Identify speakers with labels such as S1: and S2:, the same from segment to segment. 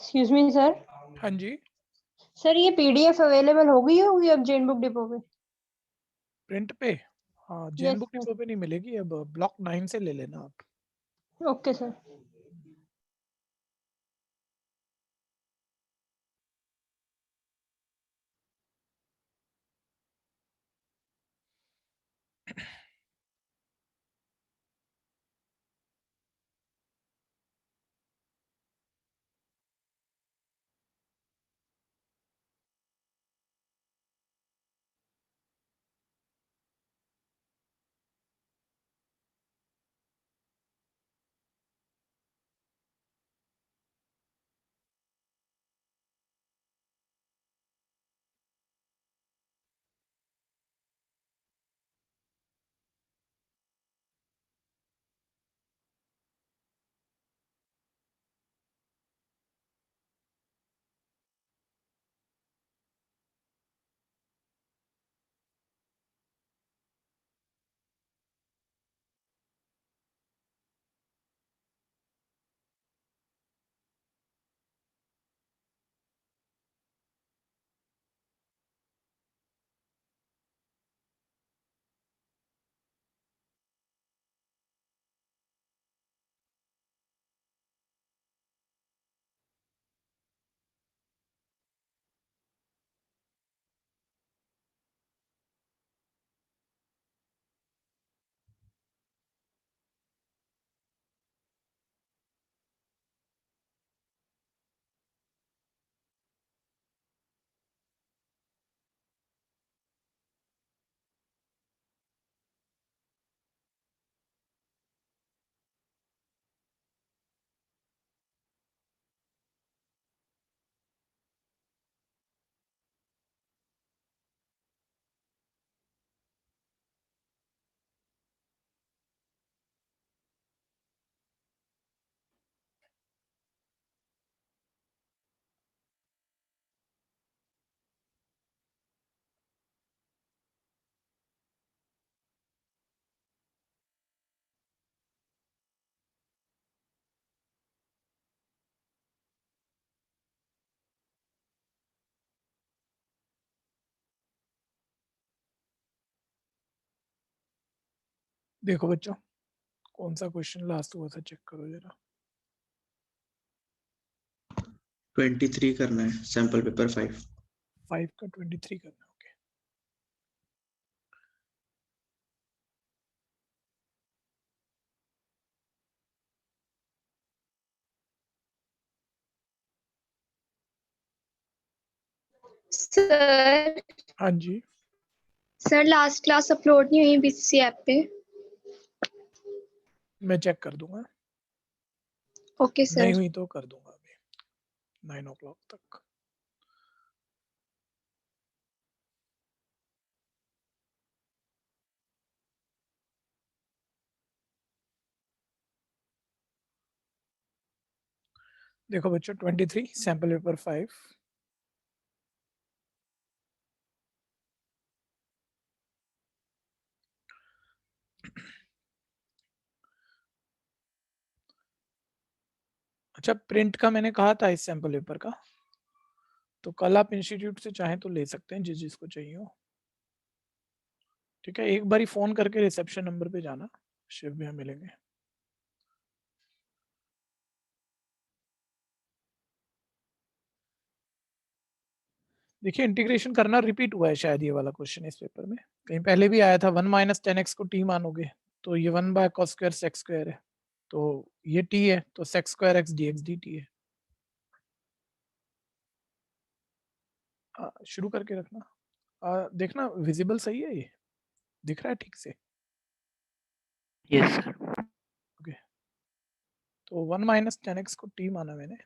S1: Excuse me sir.
S2: हाँ जी,
S1: sir ये PDF available हो गई होगी अब जैन बुक डिपो पे?
S2: प्रिंट पे। हाँ, जैन
S1: यस
S2: बुक डिपो पे नहीं मिलेगी, अब ब्लॉक 9 से ले लेना आप।
S1: सर। Okay sir.
S2: देखो बच्चों, कौन सा क्वेश्चन लास्ट हुआ था, चेक करो जरा।
S3: 23 करना है, सैंपल पेपर 5।
S2: 5 का 23 करना है, ओके।
S4: सर
S2: हाँ जी,
S4: सर लास्ट क्लास अपलोड नहीं हुई बीसीसी ऐप पे।
S2: मैं चेक कर दूंगा,
S4: ओके
S2: नहीं
S4: सर।
S2: हुई तो कर दूंगा अभी 9 o'clock तक। देखो बच्चों, 23 सैंपल पेपर 5। अच्छा, प्रिंट का मैंने कहा था इस सैंपल पेपर का, तो कल आप इंस्टीट्यूट से चाहें तो ले सकते हैं, जिस जिसको चाहिए हो। ठीक है, एक बारी फोन करके रिसेप्शन नंबर पे जाना, शिव भैया मिलेंगे। देखिए, इंटीग्रेशन करना रिपीट हुआ है शायद ये वाला क्वेश्चन इस पेपर में, कहीं पहले भी आया था। 1 माइनस 10x को t मानोगे तो ये 1 by cos square sec x square है, तो ये t है, तो sex square x dx dt है। शुरू करके रखना। देखना विजिबल सही है, ये दिख रहा है ठीक से?
S5: Yes sir.
S2: ओके, तो 1 माइनस 10x को t माना मैंने,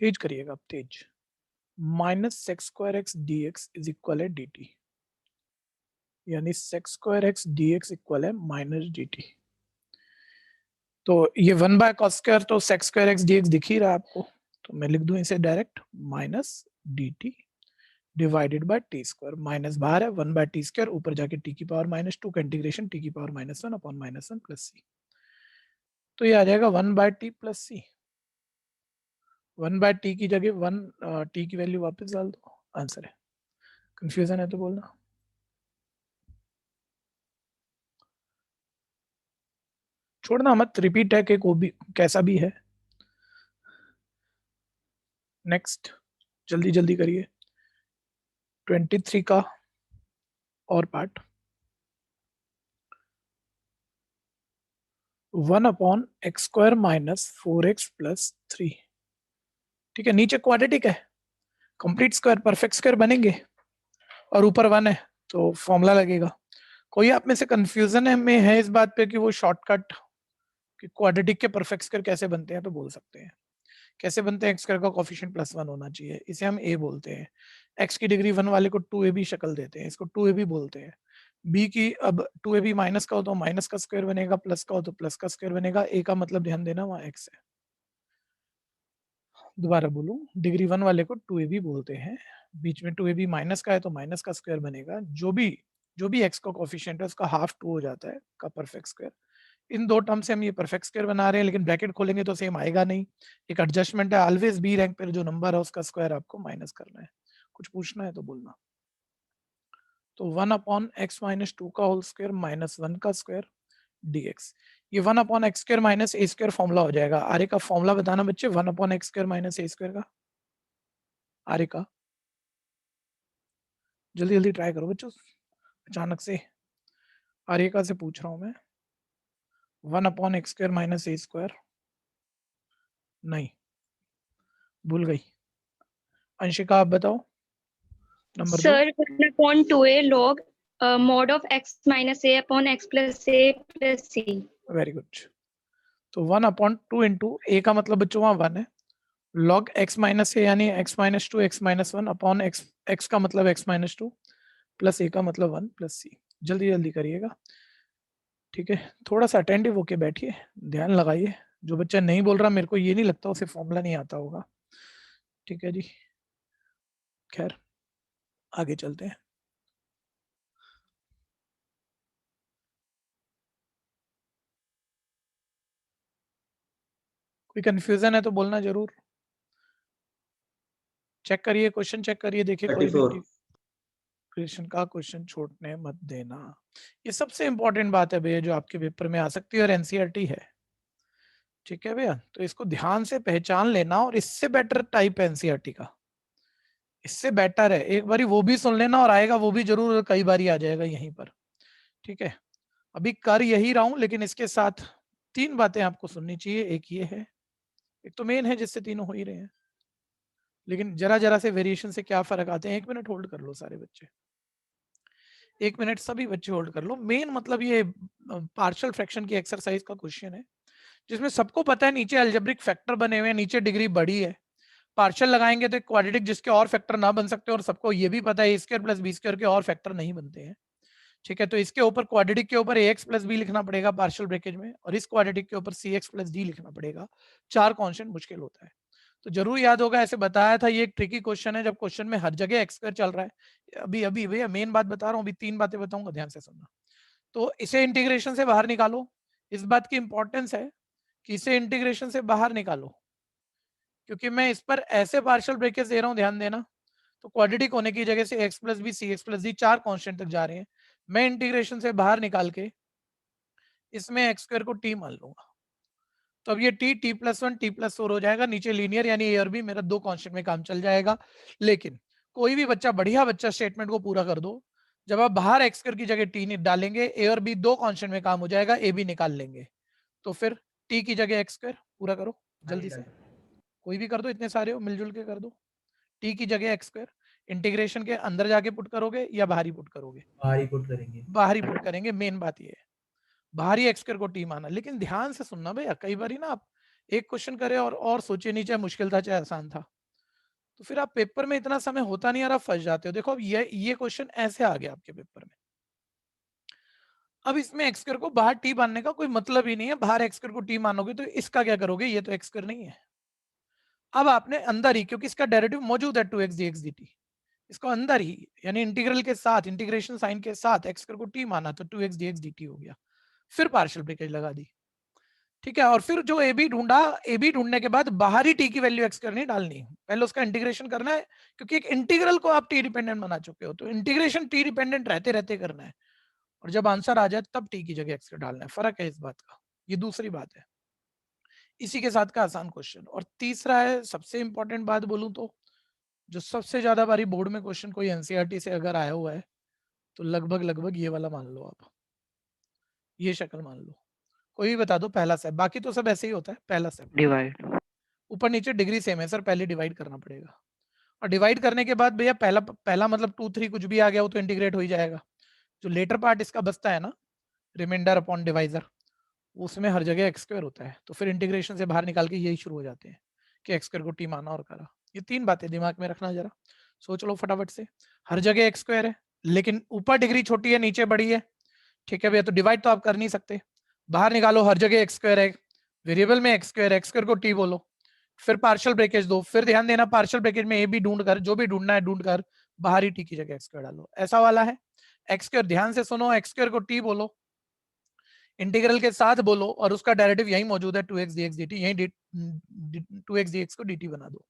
S2: तेज करिएगा अब, तेज। Minus sec square x d x is equal है डी टी, यानी sec square x d x equal है माइनस डी टी। तो ये 1 बाय कॉस स्क्वायर, तो sex square x d x दिख ही रहा है आपको, तो मैं लिख दूं इसे direct minus d T divided by T square. Minus बाहर है, 1 बाय टी स्क्वायर, ऊपर जाके टी की पावर -2 का इंटीग्रेशन टी की पावर -1 अपॉन -1 प्लस सी। तो ये आ जाएगा 1/t प्लस सी। 1/t की जगह 1 t की वैल्यू वापस डाल दो, आंसर है। कंफ्यूजन है तो बोलना। छोड़ना मत, रिपीट है कि को भी कैसा भी है। नेक्स्ट, जल्दी जल्दी करिए। 23 का और part. 1/x² minus 4x plus 3। ठीक है, नीचे क्वाड्रेटिक है, कंप्लीट स्क्वायर परफेक्ट स्क्वायर बनेंगे, और ऊपर 1 है तो फॉर्मूला लगेगा। कोई आप में से कंफ्यूजन है इस बात पे कि वो शॉर्टकट कि क्वाड्रेटिक के परफेक्ट स्क्वायर कैसे बनते हैं, तो बोल सकते हैं। कैसे बनते हैं? एक्स स्क्वायर का कोफिशिएंट +1 होना चाहिए, इसे हम a बोलते हैं। x की डिग्री 1 वाले को 2ab शक्ल देते हैं, इसको 2ab बोलते हैं। b की अब 2ab माइनस का हो तो माइनस का स्क्वायर बनेगा, प्लस का हो तो प्लस का स्क्वायर बनेगा। a का मतलब ध्यान देना वहां x है। दोबारा बोलूं, डिग्री 1 वाले को 2ab बोलते हैं, बीच में 2ab माइनस का है तो माइनस का स्क्वायर बनेगा। जो भी x का कोफिशिएंट है उसका हाफ 2 हो जाता है का परफेक्ट स्क्वायर। इन दो टर्म से हम ये परफेक्ट स्क्वायर बना रहे हैं, लेकिन ब्रैकेट खोलेंगे तो सेम आएगा नहीं। एक एडजस्टमेंट है, ऑलवेज बी रैंक पर जो नंबर है उसका स्क्वायर आपको माइनस करना है। कुछ पूछना है तो बोलना। तो 1/x-2 का होल स्क्वायर माइनस 1 का स्क्वायर dx। ये 1/x² माइनस a² फॉर्मूला हो जाएगा। आरे का फॉर्मूला बताना बच्चे, 1/x² माइनस a² का। आरे का जल्दी जल्दी ट्राई करो बच्चों, अचानक से आरे का से पूछ रहा हूं मैं। 1/x² माइनस a², नहीं भूल गई। अंशिका आप बताओ number 2।
S4: Sir 1/2a log mod of x minus a upon x plus a plus c।
S2: Very good. तो 1/2 इंटू a का मतलब बच्चों वहां 1 है, log x माइनस ए यानी x minus 2 x minus 1 upon x का मतलब x माइनस 2 प्लस a का मतलब 1 प्लस c। जल्दी जल्दी करिएगा, ठीक है। थोड़ा सा अटेंटिव होके बैठिए, ध्यान लगाइए। जो बच्चा नहीं बोल रहा, मेरे को ये नहीं लगता उसे फॉर्मूला नहीं आता होगा। ठीक है जी, खैर आगे चलते हैं। कोई कंफ्यूजन है तो बोलना जरूर। चेक करिए, क्वेश्चन चेक करिए, देखिए कोई भी
S3: 34
S2: क्वेश्चन का क्वेश्चन छोड़ने मत देना। ये सबसे इंपॉर्टेंट बात है भैया, जो आपके पेपर में आ सकती है और एनसीईआरटी है। ठीक है भैया, तो इसको ध्यान से पहचान लेना, और इससे बेटर टाइप एनसीईआरटी का, इससे बेटर है। एक बारी वो भी सुन लेना और आएगा वो भी जरूर, कई बारी आ जाएगा यहीं पर। ठीक है, अभी कर यही रहा हूं, लेकिन इसके साथ 3 बातें आपको सुननी चाहिए। एक ये है, एक तो मेन है जिससे तीनों हो ही रहे हैं, लेकिन जरा जरा से वेरिएशन से क्या फर्क आते हैं। 1 मिनट होल्ड कर लो सारे बच्चे, 1 मिनट सभी बच्चे होल्ड कर लो। मेन मतलब ये पार्शियल फ्रैक्शन की एक्सरसाइज का क्वेश्चन है, जिसमें सबको पता है नीचे अलजेब्रिक फैक्टर बने हुए हैं, नीचे डिग्री बड़ी है। पार्शियल लगाएंगे तो क्वाड्रेटिक जिसके और फैक्टर ना बन सकते, और सबको ये भी पता है a² प्लस b² के और फैक्टर नहीं बनते हैं। ठीक है, तो इसके ऊपर क्वाड्रेटिक के ऊपर ax प्लस b लिखना पड़ेगा पार्शियल ब्रेकेज में, और इस क्वाड्रेटिक के ऊपर cx प्लस d लिखना पड़ेगा। 4 कॉन्स्टेंट मुश्किल होता है, तो जरूर याद होगा। ऐसे बताया था, ये एक ट्रिकी क्वेश्चन है जब क्वेश्चन में हर जगह x² चल रहा है। अभी अभी भैया मेन बात बता रहा हूँ, अभी 3 बातें बताऊंगा, ध्यान से सुनना। तो इसे इंटीग्रेशन से बाहर निकालो, इस बात की इंपॉर्टेंस है कि इसे इंटीग्रेशन से बाहर निकालो, क्योंकि मैं इस पर ऐसे पार्शियल ब्रेकेज दे रहा हूं, ध्यान देना। तो क्वाड्रेटिक होने की जगह से x plus B C X plus D 4 constant तक जा रहे हैं। मैं इंटीग्रेशन से बाहर निकाल के इसमें x² को t मान लूंगा, तो अब ये t प्लस 1 t प्लस 4 हो जाएगा। नीचे लीनियर यानी a और b मेरा 2 कॉन्स्टेंट में काम चल जाएगा। लेकिन कोई भी बच्चा, बढ़िया बच्चा, स्टेटमेंट को पूरा कर दो। जब आप बाहर x² की जगह t डालेंगे, a और b 2 कॉन्स्टेंट में काम हो जाएगा, a b निकाल लेंगे, तो फिर t की जगह x²। पूरा करो जल्दी से, कोई भी कर दो, इतने सारे हो मिलजुल के कर दो। t की जगह x², इंटीग्रेशन के अंदर जाके पुट करोगे या बाहर ही पुट करोगे?
S6: बाहरी पुट करेंगे।
S2: बाहर ही पुट करेंगे, मेन बात ये है। बाहरी x² को t माना, लेकिन ध्यान से सुनना भैया, कई बार ना आप एक क्वेश्चन करे और सोचे नहीं, चाहे मुश्किल था चाहे आसान था, तो फिर आप पेपर में इतना समय होता नहीं और आप फंस जाते हो। देखो अब ये क्वेश्चन ऐसे आ गया आपके पेपर में। अब इसमें x² को बाहर t मानने का कोई मतलब ही नहीं है। बाहर x² को t मानोगे तो इसका क्या करोगे? ये तो x² नहीं है। अब आपने अंदर ही, क्योंकि इसका डेरिवेटिव मौजूद है 2x dx dt, इसको अंदर ही यानी इंटीग्रल के साथ, इंटीग्रेशन साइन के साथ x² को t माना, तो 2x dx dt हो गया। फिर पार्शियल ब्रेकेज लगा दी। ठीक है। और फिर जो ए बी ढूंढा, ए बी ढूंढने के बाद बाहरी टी की वैल्यू एक्स करनी डालनी, पहले उसका इंटीग्रेशन करना है, क्योंकि एक इंटीग्रल को आप टी डिपेंडेंट बना चुके हो, तो इंटीग्रेशन टी डिपेंडेंट रहते रहते करना है, और जब आंसर आ जाए तब टी की जगह एक्स कर डालना है। फर्क है इस बात का, ये दूसरी बात है। इसी के साथ का आसान क्वेश्चन। और तीसरा है सबसे इंपॉर्टेंट बात बोलूं तो, जो सबसे ज्यादा बारी बोर्ड में क्वेश्चन कोई एनसीईआरटी से अगर आया हुआ है तो लगभग लगभग ये वाला मान लो आप, ये शक्ल मान लो, कोई भी बता दो पहला स्टेप, बाकी तो सब ऐसे ही होता है। पहला स्टेप
S5: डिवाइड।
S2: ऊपर नीचे डिग्री सेम है सर, पहले डिवाइड करना पड़ेगा, और डिवाइड करने के बाद भैया पहला पहला मतलब 2 3 कुछ भी आ गया वो तो इंटीग्रेट हो ही जाएगा। जो लेटर पार्ट इसका बचता है ना, रिमाइंडर अपॉन डिवाइजर, उसमें हर जगह एक्स स्क्वायर होता है, तो फिर इंटीग्रेशन से बाहर निकाल के यही शुरू हो जाते हैं कि एक्स स्क्वायर को टी माना और करा। ये 3 बातें दिमाग में रखना, जरा सोच लो फटाफट से। हर जगह एक्स स्क्वायर है, लेकिन ऊपर डिग्री छोटी है नीचे बड़ी है, ठीक है भैया, तो डिवाइड तो आप कर नहीं सकते, बाहर निकालो, हर जगह एक्स स्क्वायर है, वेरिएबल में एक्स स्क्वायर को टी बोलो, फिर पार्शियल ब्रेकेज दो, फिर ध्यान देना पार्शियल ब्रेकेज में ए बी ढूंढ कर, जो भी ढूंढना है ढूंढ कर बाहरी टी की जगह एक्स स्क्वायर डालो, ऐसा वाला है। एक्स स्क्वायर ध्यान से सुनो, एक्स स्क्वायर को टी बोलो, इंटीग्रल के साथ बोलो, और उसका डेरिवेटिव यही मौजूद है 2x dx dt, यही 2x dx को dt बना दो।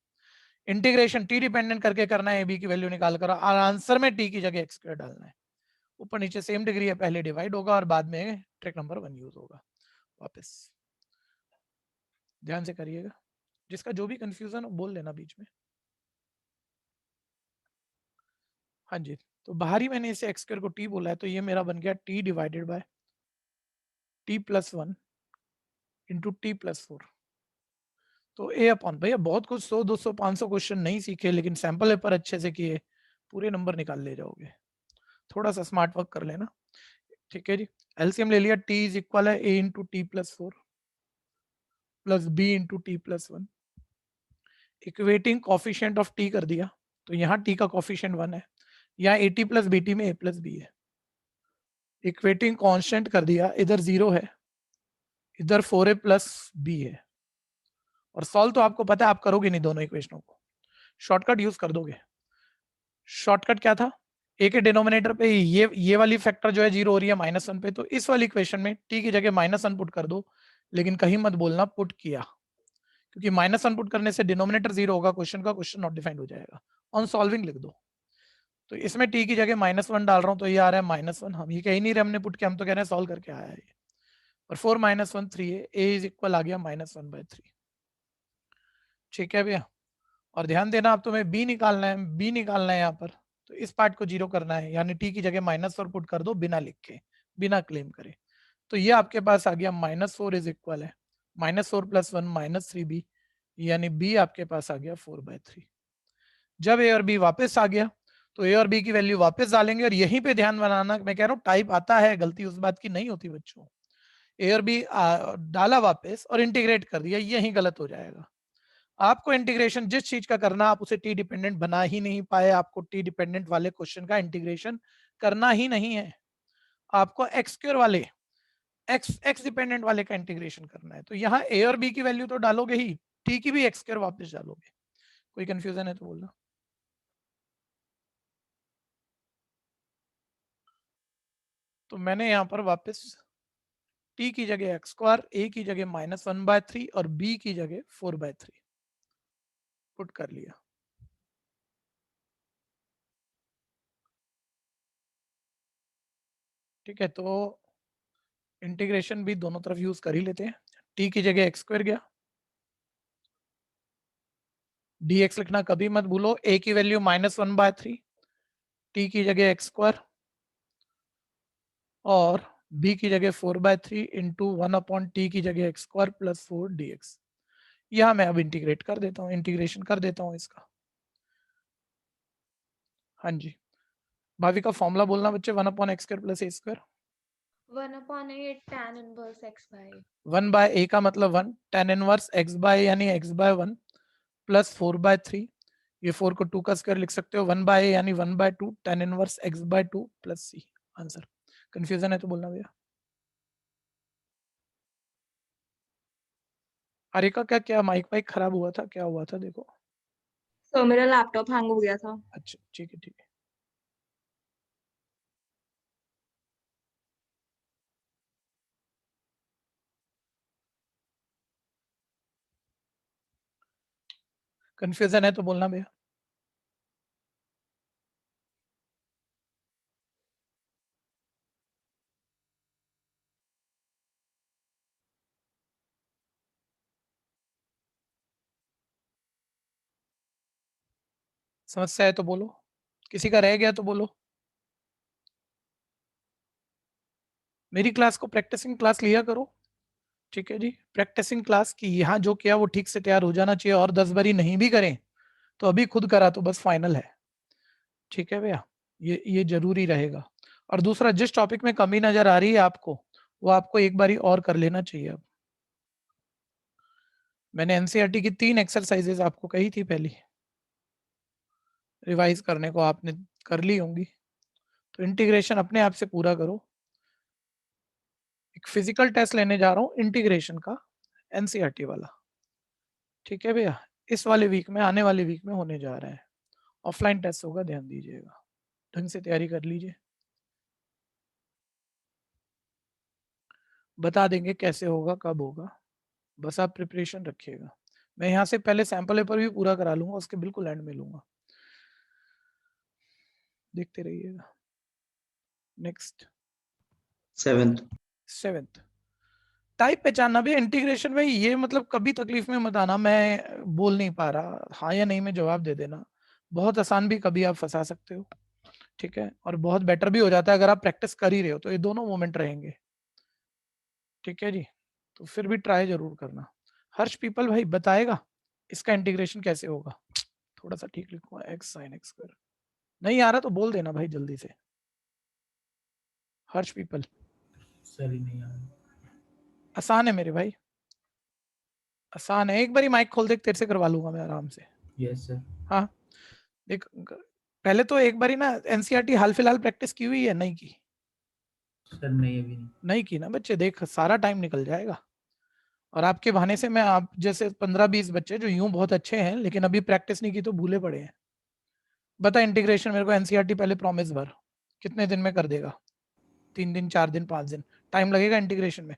S2: इंटीग्रेशन टी डिपेंडेंट करके करना है, ए बी की वैल्यू निकाल कर, और आंसर में टी की जगह एक्स स्क्वायर डालना है। ऊपर नीचे सेम डिग्री है, पहले डिवाइड होगा और बाद में ट्रिक नंबर 1 यूज होगा। वापस ध्यान से करिएगा, जिसका जो भी कंफ्यूजन हो बोल लेना बीच में। हाँ जी, तो बाहरी मैंने इसे एक्स स्क्वायर को टी बोला है, तो ये मेरा बन गया T divided by T plus 1 into t plus 4। तो ए अपॉन, भैया बहुत कुछ 100 200 500 क्वेश्चन नहीं सीखे, लेकिन सैंपल पेपर अच्छे से किए, पूरे नंबर निकाल ले जाओगे। थोड़ा सा स्मार्ट वर्क कर लेना, ठीक है जी। एलसीएम ले लिया, टी इज इक्वल है a into t plus 4 plus b into t plus 1। Equating coefficient of t कर दिया, तो यहाँ टी का कॉफिशिएंट 1 है, यहाँ A T plus B T में ए प्लस बी है। इक्वेटिंग कांस्टेंट कर दिया, इधर 0 है, इधर 4a प्लस बी है। और सॉल्व तो आपको पता है, आप करोगे नहीं दोनों इक्वेशनों को, शॉर्टकट यूज कर दोगे। शॉर्टकट क्या था, ए के डिनोमिनेटर पे ये वाली फैक्टर जो है 0 हो रही है -1 पे, तो इस वाली इक्वेशन में टी की जगह -1 पुट कर दो, लेकिन कहीं मत बोलना पुट किया, क्योंकि -1 पुट करने से डिनोमिनेटर 0 होगा, क्वेश्चन नॉट डिफाइंड हो जाएगा। ऑन सॉल्विंग लिख दो, तो इसमें टी की जगह -1 डाल रहा हूं, तो ये आ रहा है -1, हम ये कह ही नहीं रहे हमने पुट किया, हम तो कह रहे हैं सॉल्व करके आया है ये। और 4 - 1 3 है, ए इज इक्वल आ गया -1/3, ठीक है भैया। और ध्यान देना, अब तुम्हें बी निकालना है, बी निकालना है यहाँ पर, तो इस पार्ट को 0 करना है, यानी टी की जगह -4 पुट कर दो, बिना लिख के, बिना क्लेम करे। तो ये आपके पास आ गया -4 इज इक्वल है -4 + 1 -3b, यानी बी आपके पास आ गया 4/3। जब ए और बी वापस आ गया, तो ए और बी की वैल्यू वापस डालेंगे, और यहीं पे ध्यान बनाना, मैं कह रहा हूँ टाइप आता है, गलती उस बात की नहीं होती बच्चों। ए और बी डाला वापस और इंटीग्रेट कर दिया, यही गलत हो जाएगा। आपको इंटीग्रेशन जिस चीज का करना, आप उसे टी डिपेंडेंट बना ही नहीं पाए, आपको टी डिपेंडेंट वाले क्वेश्चन का इंटीग्रेशन करना ही नहीं है, आपको एक्स स्क्वायर वाले एक्स डिपेंडेंट वाले का इंटीग्रेशन करना है। तो यहाँ ए और बी की वैल्यू तो डालोगे ही, टी की भी एक्स स्क्वायर वापस डालोगे। कोई कंफ्यूजन है तो बोलना। तो मैंने यहाँ पर वापस टी की जगह एक्स स्क्वायर, ए की जगह -1/3 और बी की जगह 4/3 पुट कर लिया। ठीक है, तो इंटीग्रेशन भी दोनों तरफ यूज कर ही लेते हैं। टी की जगह एक्स स्क्वायर गया, dx लिखना कभी मत भूलो, a की वैल्यू -1/3, t की जगह एक्स स्क्वायर और b की जगह 4/3 इंटू 1/t की जगह एक्स स्क्वायर प्लस 4 dx। यहां मैं अब इंटीग्रेट कर देता हूं, इंटीग्रेशन कर देता हूं इसका। हाँ जी, भाविका फॉर्मूला बोलना बच्चे, 1/x² plus a square.
S6: 1/8 tan inverse x by
S2: 1/a का मतलब 1, tan इनवर्स x बाय यानी x/1 प्लस 4/3, ये 4 को 2 का स्क्वायर लिख सकते हो, 1/a यानी 1/2 tan inverse x/2 plus c। Answer. Confusion है तो बोलना भैया। हारिका क्या क्या माइक वाइक खराब हुआ था, क्या हुआ था देखो।
S6: तो मेरा लैपटॉप हैंग हो गया था।
S2: अच्छा ठीक है ठीक है। कंफ्यूजन है तो बोलना भैया। समस्या है तो बोलो, किसी का रह गया तो बोलो। मेरी क्लास को प्रैक्टिसिंग क्लास लिया करो, ठीक है जी। प्रैक्टिसिंग क्लास की यहाँ जो किया वो ठीक से तैयार हो जाना चाहिए, और 10 बारी नहीं भी करें तो अभी खुद करा तो बस फाइनल है, ठीक है भैया। ये जरूरी रहेगा। और दूसरा, जिस टॉपिक में कमी नजर आ रही है आपको, वो आपको एक बारी और कर लेना चाहिए। अब मैंने एनसीईआरटी की 3 एक्सरसाइजेज आपको कही थी पहली, रिवाइज करने को, आपने कर ली होंगी। तो इंटीग्रेशन अपने आप से पूरा करो। एक फिजिकल टेस्ट लेने जा रहा हूँ इंटीग्रेशन का, एनसीईआरटी वाला, ठीक है भैया। इस वाले वीक में, आने वाले वीक में होने जा रहा है। ऑफलाइन टेस्ट होगा, ध्यान दीजिएगा, ढंग से तैयारी कर लीजिए। बता देंगे कैसे होगा, कब होगा, बस आप प्रिपरेशन रखिएगा। मैं यहाँ से पहले सैंपल पेपर भी पूरा करा लूंगा, उसके बिल्कुल एंड में लूंगा, देखते रहिएगा। नेक्स्ट 7th टाइप पहचानना भी इंटीग्रेशन में, ये मतलब कभी तकलीफ में मत आना, मैं बोल नहीं पा रहा, हाँ या नहीं में जवाब दे देना। बहुत आसान भी कभी आप फंसा सकते हो, ठीक है, और बहुत बेटर भी हो जाता है अगर आप प्रैक्टिस कर ही रहे हो, तो ये दोनों मोमेंट रहेंगे, ठीक है जी। तो फिर भी ट्राई जरूर करना। हर्ष पीपल भाई बताएगा इसका इंटीग्रेशन कैसे होगा? थोड़ा सा ठीक लिखूंगा, एक्स साइन एक्स स्क्वायर। नहीं आ रहा तो बोल देना भाई जल्दी से। हर्ष पीपल
S7: सर ही नहीं आ रहा।
S2: आसान है मेरे भाई, आसान है। एक बारी माइक खोल दे, तेरे से करवा लूंगा मैं आराम से।
S7: Yes sir.
S2: हाँ देख, पहले तो एक बारी ना एनसीईआरटी हाल फिलहाल प्रैक्टिस की हुई है, नहीं की?
S7: सर नहीं, अभी नहीं।
S2: नहीं की ना बच्चे, देख सारा टाइम निकल जाएगा। और आपके बहाने से मैं, आप जैसे 15-20 बच्चे जो यूं बहुत अच्छे हैं लेकिन अभी प्रैक्टिस नहीं की तो भूले पड़े हैं। बता इंटीग्रेशन मेरे को एनसीईआरटी पहले प्रॉमिस भर, कितने दिन में कर देगा? 3 दिन, 4 दिन, 5 दिन टाइम लगेगा इंटीग्रेशन में?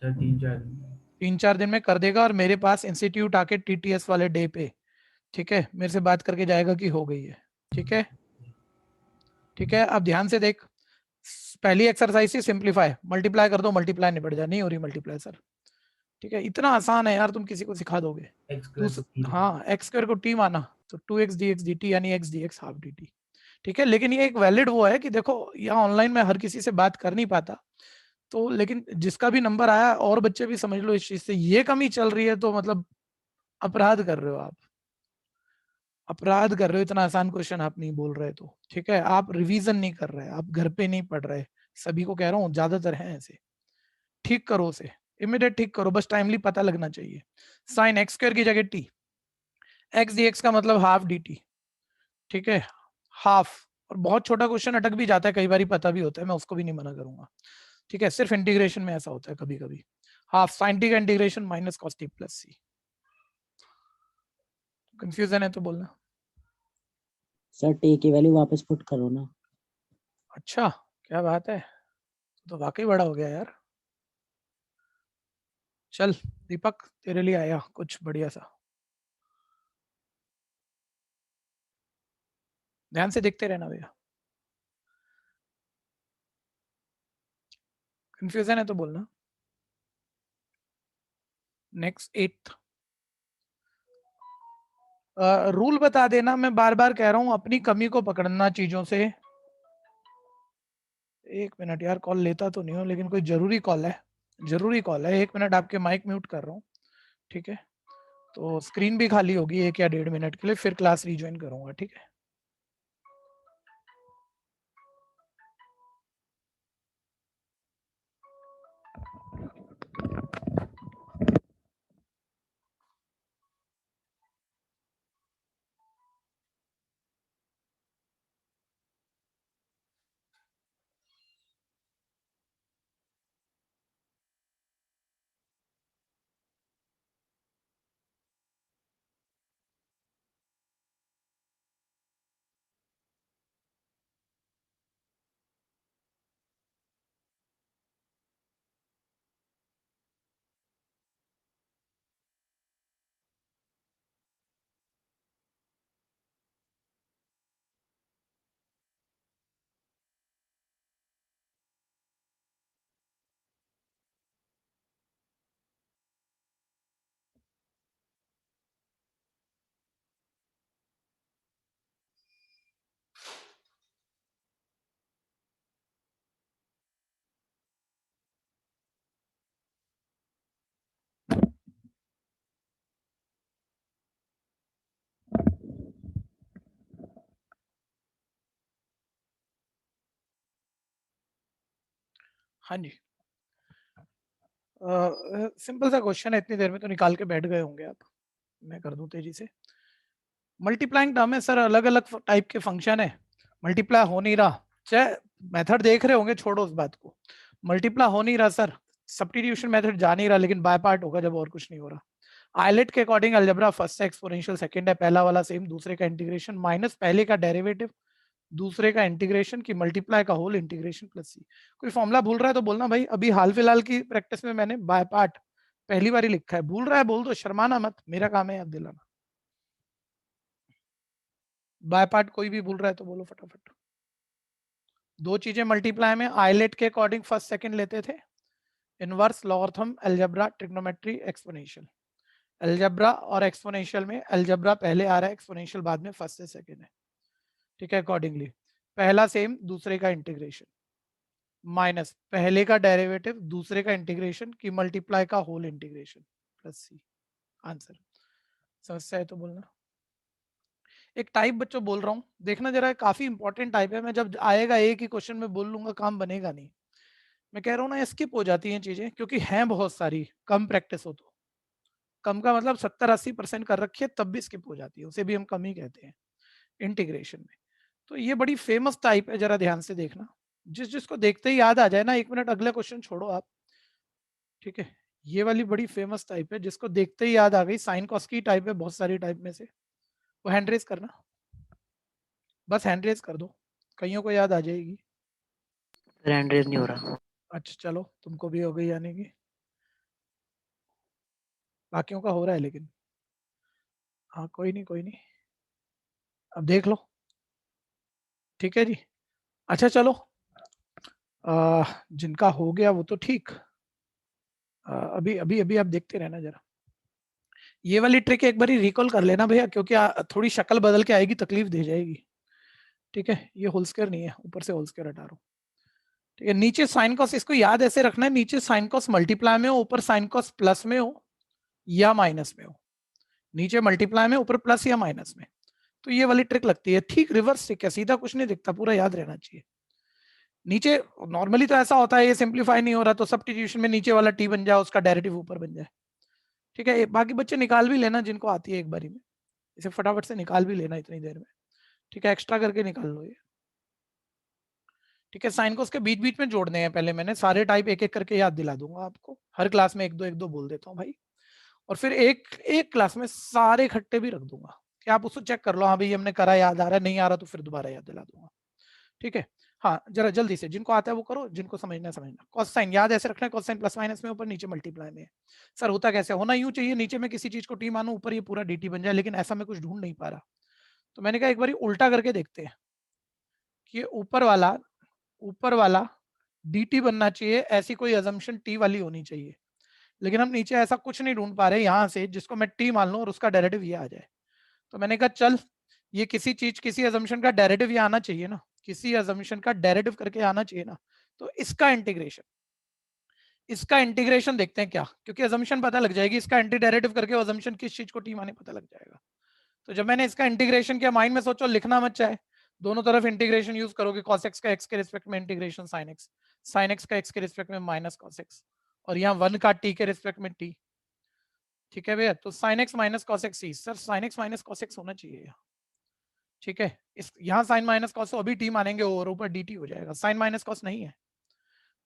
S7: सर 3-4 दिन।
S2: 3-4 दिन में कर देगा, और मेरे पास इंस्टीट्यूट आके टीटीएस वाले डे पे, ठीक है, मेरे से बात करके जाएगा कि हो गई है, ठीक है। ठीक है, अब ध्यान से देख, पहली एक्सरसाइज थी सिंप्लीफाई, मल्टीप्लाई कर दो, मल्टीप्लाई निपट जाए, नहीं हो रही मल्टीप्लाई सर, ठीक है। इतना आसान है यार, तुम किसी को सिखा दोगे।
S7: एक्स स्क्वायर को टी
S2: हाँ, एक्स स्क्वायर को टी माना तो 2x dx dt यानी x dx हाफ dt, ठीक है। लेकिन ये एक वैलिड वो है कि देखो, यहाँ ऑनलाइन में हर किसी से बात कर नहीं पाता, तो लेकिन जिसका भी नंबर आया, और बच्चे भी समझ लो इस चीज से, ये कमी चल रही है तो मतलब अपराध कर रहे हो आप, अपराध कर रहे हो। इतना आसान क्वेश्चन आप नहीं बोल रहे तो, ठीक है। आप रिवीजन नहीं कर रहे, आप घर पे नहीं पढ़ रहे, सभी को कह रहा हूँ, ज्यादातर हैं ऐसे। ठीक करो उसे, इमीडिएट ठीक करो, बस टाइमली पता लगना चाहिए। साइन एक्स स्क्वायर की जगह टी, एक्स डी एक्स का मतलब हाफ डी टी, ठीक है, हाफ। और बहुत छोटा क्वेश्चन अटक भी जाता है कई बार, पता भी होता है, मैं उसको भी नहीं मना करूंगा, ठीक है। सिर्फ इंटीग्रेशन में ऐसा होता है कभी कभी। हाफ साइन टी का integration minus cos t plus c. Confusion है तो बोलना।
S8: सर टी की वैल्यू वापस पुट करो ना।
S2: अच्छा, क्या बात है, तो वाकई बड़ा हो गया यार। चल दीपक, तेरे लिए आया कुछ बढ़िया सा, ध्यान से देखते रहना भैया। कंफ्यूजन है तो बोलना। नेक्स्ट 8th, रूल बता देना, मैं बार बार कह रहा हूं, अपनी कमी को पकड़ना चीजों से। 1 मिनट यार, कॉल लेता तो नहीं हूँ लेकिन कोई जरूरी कॉल है, जरूरी कॉल है। 1 मिनट आपके माइक म्यूट कर रहा हूँ, ठीक है। तो स्क्रीन भी खाली होगी 1 या 1.5 मिनट के लिए, फिर क्लास रिज्वाइन करूंगा, ठीक है। हाँ जी, सिंपल सा क्वेश्चन है, इतनी देर में तो निकाल के बैठ गए होंगे आप, मैं कर दूं तेजी से। मल्टीप्लाइंग टर्म है सर, अलग अलग टाइप के फंक्शन है, मल्टीप्लाई हो नहीं रहा, चाहे मेथड देख रहे होंगे, छोड़ो उस बात को, मल्टीप्लाई हो नहीं रहा सर, सब्स्टिट्यूशन मेथड जा नहीं रहा, लेकिन बाय पार्ट होगा जब और कुछ नहीं हो रहा। आइलेट के अकॉर्डिंग अलजेब्रा फर्स्ट है, एक्सपोनेंशियल सेकंड है, पहला वाला सेम, दूसरे का इंटीग्रेशन माइनस पहले का डेरिवेटिव, दूसरे का इंटीग्रेशन की मल्टीप्लाई का होल इंटीग्रेशन प्लस सी। कोई फॉर्मूला भूल रहा है तो बोलना भाई, अभी हाल फिलहाल की प्रैक्टिस में मैंने बाय पार्ट पहली बार ही लिखा है, भूल रहा है बोल दो, शर्माना मत, मेरा काम है याद दिलाना। बाय पार्ट कोई भी भूल रहा है तो बोलो फटाफट। दो चीजें मल्टीप्लाई में, आइलेट के अकॉर्डिंग फर्स्ट सेकंड लेते थे, inverse, logarithm, algebra, trigonometry, exponential. Algebra और एक्सपोनेंशियल में अलजेब्रा पहले आ रहा है, एक्सपोनेंशियल बाद में फर्स्ट से सेकंड है, ठीक है। अकॉर्डिंगली पहला सेम, दूसरे का इंटीग्रेशन माइनस पहले का डेरिवेटिव, दूसरे का इंटीग्रेशन की मल्टीप्लाई का होल इंटीग्रेशन प्लस सी। आंसर। समस्या है तो बोलना। एक टाइप बच्चों बोल रहा हूँ, देखना जरा, काफी इंपॉर्टेंट टाइप है, मैं जब आएगा एक ही क्वेश्चन में बोल लूंगा काम बनेगा नहीं, मैं कह रहा हूँ ना, स्किप हो जाती हैं चीजें क्योंकि हैं बहुत सारी, कम प्रैक्टिस हो तो, कम का मतलब 70-80% कर रखी है तब भी स्किप हो जाती है, उसे भी हम कम ही कहते हैं इंटीग्रेशन में। तो ये बड़ी फेमस टाइप है, जरा ध्यान से देखना, जिसको देखते ही याद आ जाए ना, 1 मिनट अगले क्वेश्चन छोड़ो आप, ठीक है। ये वाली बड़ी फेमस टाइप है, जिसको देखते ही याद आ गई, साइन कॉस की टाइप है बहुत सारी टाइप में से, वो हैंड रेज करना, बस हैंड रेज कर दो, कईयों को याद आ जाएगी।
S5: सर हैंड रेज नहीं हो रहा।
S2: अच्छा चलो, तुमको भी हो गई यानी कि, बाकियों का हो रहा है लेकिन, हाँ कोई नहीं कोई नहीं, अब देख लो, ठीक है जी। अच्छा चलो, जिनका हो गया वो तो ठीक, अभी अभी अभी आप देखते रहना जरा, ये वाली ट्रिक एक बार रिकॉल कर लेना भैया, क्योंकि थोड़ी शक्ल बदल के आएगी, तकलीफ दे जाएगी, ठीक है। ये होल स्क्वायर नहीं है, ऊपर से होल स्क्वायर हटा रहा हूं, ठीक है। नीचे साइन कॉस, इसको याद ऐसे रखना है, नीचे साइन कॉस मल्टीप्लाई में हो, ऊपर साइन कॉस प्लस में हो या माइनस में हो, नीचे मल्टीप्लाई में, ऊपर प्लस या माइनस में, तो ये वाली ट्रिक लगती है। ठीक रिवर्स ट्रिक है, सीधा कुछ नहीं दिखता, पूरा याद रहना चाहिए। नीचे नॉर्मली तो ऐसा होता है, ये सिंप्लीफाई नहीं हो रहा तो सब्स्टिट्यूशन में नीचे वाला टी बन जाए, उसका डेरिवेटिव ऊपर बन जाए, ठीक है। बाकी बच्चे निकाल भी लेना जिनको आती है एक बारी में, इसे फटाफट से निकाल भी लेना इतनी देर में, ठीक है, एक्स्ट्रा करके निकाल लो ये, ठीक है। साइन को उसके बीच बीच में जोड़ने हैं, पहले मैंने सारे टाइप एक एक करके याद दिला दूंगा आपको, हर क्लास में एक दो बोल देता हूँ भाई, और फिर एक क्लास में सारे इकट्ठे भी रख दूंगा कि आप उसको चेक कर लो, हाँ भाई हमने करा, याद आ रहा है, नहीं आ रहा तो फिर दोबारा याद दिला दूंगा, ठीक है। हाँ जरा जल्दी से, जिनको आता है वो करो, जिनको समझना है समझना। कॉस साइन याद ऐसे रखना है, कॉस साइन प्लस माइनस में, ऊपर नीचे मल्टीप्लाई में। सर होता कैसे, होना यूं चाहिए, नीचे में किसी चीज को टी मानू, ऊपर ये पूरा dt बन जाए, लेकिन ऐसा मैं कुछ ढूंढ नहीं पा रहा, तो मैंने कहा एक बार उल्टा करके देखते हैं कि ऊपर वाला dt बनना चाहिए, ऐसी कोई अजम्पशन t वाली होनी चाहिए, लेकिन हम नीचे ऐसा कुछ नहीं ढूंढ पा रहे यहाँ से जिसको मैं t मान लूं और उसका डेरिवेटिव ये आ जाए। तो मैंने कहा चल, ये किसी चीज, किसी अजम्पशन का डेरिवेटिव ये आना चाहिए ना, किसी अजम्पशन का डेरिवेटिव करके आना चाहिए ना, तो इसका इंटीग्रेशन देखते हैं क्या, क्योंकि अजम्पशन पता लग जाएगी, इसका एंटी डेरिवेटिव करके अजम्पशन किस चीज को टी माने पता लग जाएगा। तो जब मैंने इसका इंटीग्रेशन किया, माइंड में सोचो, लिखना मत चाहे, दोनों तरफ इंटीग्रेशन यूज करोगे, cos x का x के रिस्पेक्ट में इंटीग्रेशन sin x का x के रिस्पेक्ट में माइनस cos x, और यहाँ 1 का t के रिस्पेक्ट में t, ठीक है भैया। तो sin x minus cos x c, sir sin x minus cos x होना चाहिए, ठीक है। इस यहाँ sin माइनस cos अभी t मानेंगे और ऊपर dt हो जाएगा, sin माइनस cos नहीं है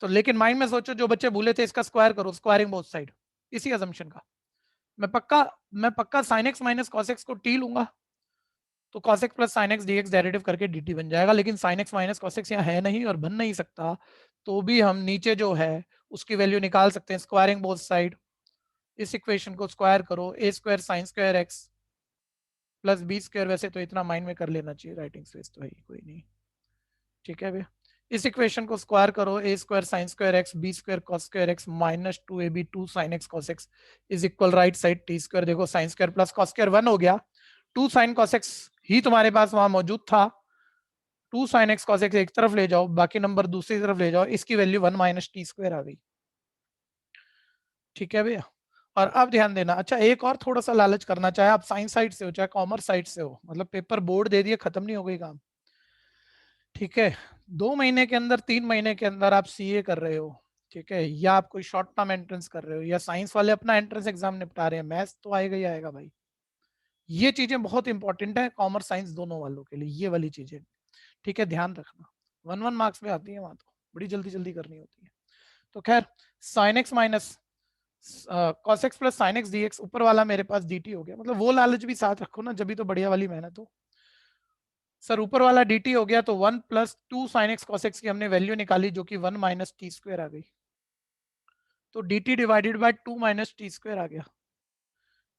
S2: तो, लेकिन माइंड में सोचो, जो बच्चे भूले थे इसका स्क्वायर करो, स्क्वायरिंग बोथ साइड, इसी अजम्पशन का मैं पक्का sin x minus cos x को t लूंगा, तो cos x plus sin x dx derivative करके dt बन जाएगा, लेकिन sin x minus cos x यहाँ है नहीं और बन नहीं सकता, तो भी हम नीचे जो है उसकी वैल्यू निकाल सकते हैं, स्क्वायरिंग बोथ साइड, इस इक्वेशन को स्क्वायर करो, a square sin square x plus b square, वैसे तो इतना माइंड में कर लेना चाहिए, राइटिंग स्पेस तो है ही कोई नहीं, ठीक है भैया। इस इक्वेशन को स्क्वायर करो, a square sin square x b square cos square x minus 2ab 2 sin x cos x is equal right side t square, देखो sin square plus cos square 1 हो गया, 2 sin cos x ही तुम्हारे पास वहां मौजूद था, 2 sin x cos x एक तरफ ले जाओ, बाकी नंबर दूसरी तरफ ले जाओ, इसकी वैल्यू 1 माइनस टी स्क्वायर आ गई, ठीक है भैया। और अब ध्यान देना, अच्छा एक और थोड़ा सा लालच करना, चाहे आप साइंस साइड से हो चाहे कॉमर्स साइड से हो, मतलब पेपर बोर्ड दे दिए, खत्म नहीं हो गई काम, ठीक है। 2 महीने के अंदर 3 महीने के अंदर आप सीए कर रहे हो, ठीक है, या आप कोई शॉर्ट टर्म एंट्रेंस कर रहे हो, या साइंस वाले अपना एंट्रेंस एग्जाम निपटा रहे हैं, मैथ्स तो आएगा ही आएगा भाई। ये चीजें बहुत इंपॉर्टेंट है कॉमर्स साइंस दोनों वालों के लिए, ये वाली चीजें, ठीक है, ध्यान रखना। 1 मार्क्स में आती है वहां, तो बड़ी जल्दी जल्दी करनी होती है। तो खैर sine x minus cos x plus sine x d x, ऊपर वाला मेरे पास डी टी हो गया, मतलब वो लालच भी साथ रखो ना, जब भी तो बढ़िया वाली मेहनत हो। सर ऊपर वाला डी टी हो गया, तो 1 + 2 साइन एक्स कॉस एक्स की हमने वैल्यू निकाली, जो कि 1 - t² आ गई, तो D T divided by 2 - t² आ गया।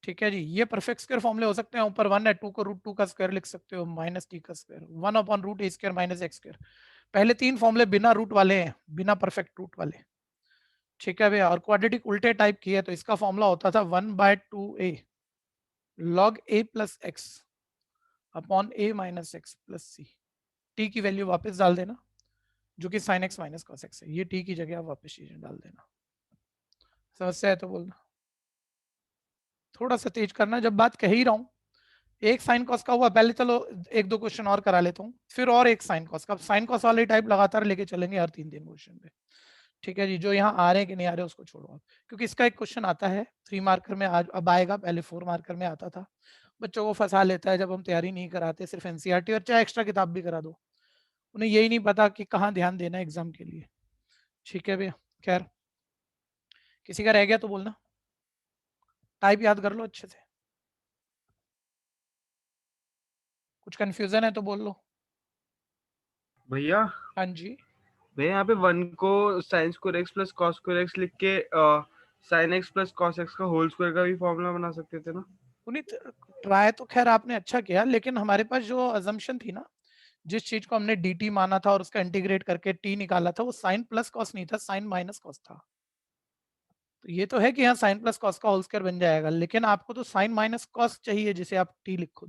S2: ठीक है जी, ये परफेक्ट स्क्वायर फॉर्मूले हो सकते हैं, ऊपर 1 है, 2 को √2 का स्क्वायर लिख सकते हो, -t², 1/√a² - x²। पहले 3 फॉर्मूले बिना रूट वाले हैं, बिना परफेक्ट रूट वाले। ठीक है भैया, और क्वाड्रेटिक उल्टे टाइप की है, तो इसका फॉर्मूला होता था 1/2a log a + x upon a - x + c। t की वैल्यू वापस डाल देना, जो कि sin x - cos x है, ये t की जगह आप वापस चीजें डाल देना। समस्या है तो बोलना, थोड़ा सा तेज करना जब बात कह ही रहा हूं। एक साइन कॉस का हुआ, पहले चलो 1-2 क्वेश्चन और करा लेता हूँ, फिर और एक साइन कॉस का। साइन कॉस वाले टाइप लगातार लेके चलेंगे हर 3 क्वेश्चन पे। ठीक है जी, जो यहाँ आ रहे हैं कि नहीं आ रहे उसको छोड़ो आप, क्योंकि इसका एक क्वेश्चन आता है 3 मार्कर में, आज अब आएगा, पहले 4 मार्कर में आता था। बच्चों को फंसा लेता है जब हम तैयारी नहीं कराते, सिर्फ एनसीईआरटी और चाहे एक्स्ट्रा किताब भी करा दो, उन्हें यही नहीं पता कि कहाँ ध्यान देना है एग्जाम के लिए। ठीक है भैया, खैर किसी का रह गया तो बोलना, टाइप याद कर लो अच्छे से, कुछ कंफ्यूजन है तो बोल लो।
S9: भैया
S2: हाँ जी,
S9: भैया यहाँ पे 1 को sine square x plus cos square x लिख के sine x plus cos x का होल स्क्वायर का भी फॉर्मूला बना सकते थे ना।
S2: पुनीत ट्राई तो खैर आपने अच्छा किया, लेकिन हमारे पास जो अजम्पशन थी ना, जिस चीज को हमने dt माना था और उसका इंटीग्रेट करके t निकाला था, वो साइन प्लस कॉस नहीं था, साइन माइनस कॉस था। तो ये तो है कि यहाँ साइन प्लस कॉस का होल स्क्वायर बन जाएगा, लेकिन आपको तो साइन माइनस कॉस चाहिए जिसे आप t लिखो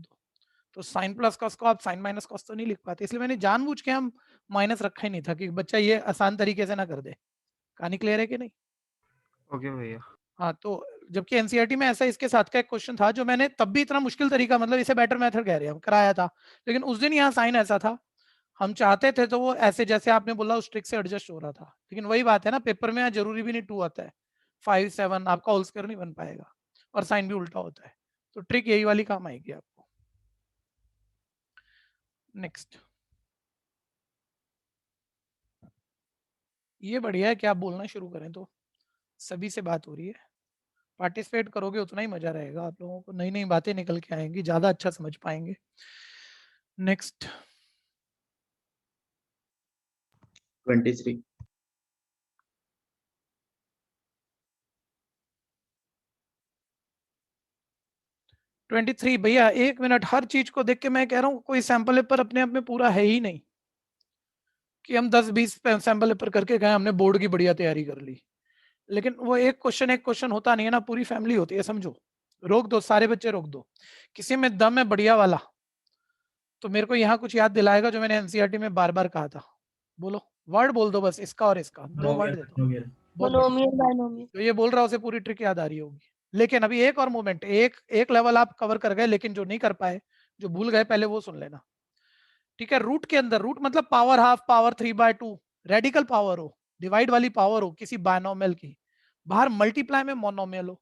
S2: तो साइन प्लस कॉस को आप साइन माइनस कॉस तो नहीं लिख पाते, इसलिए मैंने जानबूझ के हम माइनस रखा ही नहीं था कि बच्चा ये आसान तरीके से ना कर दे। कहानी क्लियर है कि नहीं?
S9: ओके भैया।
S2: हाँ, तो जबकि एनसीईआरटी में ऐसा इसके साथ का एक क्वेश्चन था, जो मैंने तब भी इतना मुश्किल तरीका, मतलब इसे बेटर मेथड कह रहे हैं हम, कराया था, लेकिन उस दिन यहाँ साइन ऐसा था, हम चाहते थे तो वो ऐसे जैसे आपने बोला उस ट्रिक से एडजस्ट हो रहा था। लेकिन वही बात है ना, पेपर में यहाँ जरूरी भी नहीं 2 आता है, 5 7 आपका होल स्क्वायर नहीं बन पाएगा, और साइन भी उल्टा होता है, तो ट्रिक यही वाली काम आएगी आपको। नेक्स्ट, ये बढ़िया है कि आप बोलना शुरू करें, तो सभी से बात हो रही है, पार्टिसिपेट करोगे उतना ही मजा रहेगा, आप लोगों को नई नई बातें निकल के आएंगी, ज्यादा अच्छा समझ पाएंगे। नेक्स्ट
S3: 23।
S2: भैया 1 मिनट, हर चीज को देख के मैं कह रहा हूँ कोई सैंपल पेपर अपने आप में पूरा है ही नहीं कि हम 10-20 सैंपल पेपर करके गए, हमने बोर्ड की बढ़िया तैयारी कर ली, लेकिन वो एक क्वेश्चन होता नहीं है ना, पूरी फैमिली होती है, समझो। रोक दो, सारे बच्चे रोक दो, किसी में दम है बढ़िया वाला तो मेरे को यहाँ कुछ याद दिलाएगा जो मैंने एनसीईआरटी में बार बार कहा था। बोलो, वर्ड बोल दो बस, इसका और इसका, 2 वर्ड दे दो। बहुत बढ़िया।
S1: Monomial binomial.
S2: तो ये बोल रहा है उसे पूरी ट्रिक याद आ रही होगी, लेकिन अभी एक और मोमेंट, एक लेवल आप कवर कर गए, लेकिन जो नहीं कर पाए, जो भूल गए पहले, वो सुन लेना। ठीक है, रूट के अंदर, रूट मतलब power half, power 3/2, radical power हो, डिवाइड वाली पावर हो किसी बायनोमियल की, बाहर मल्टीप्लाई में मोनोमियल हो।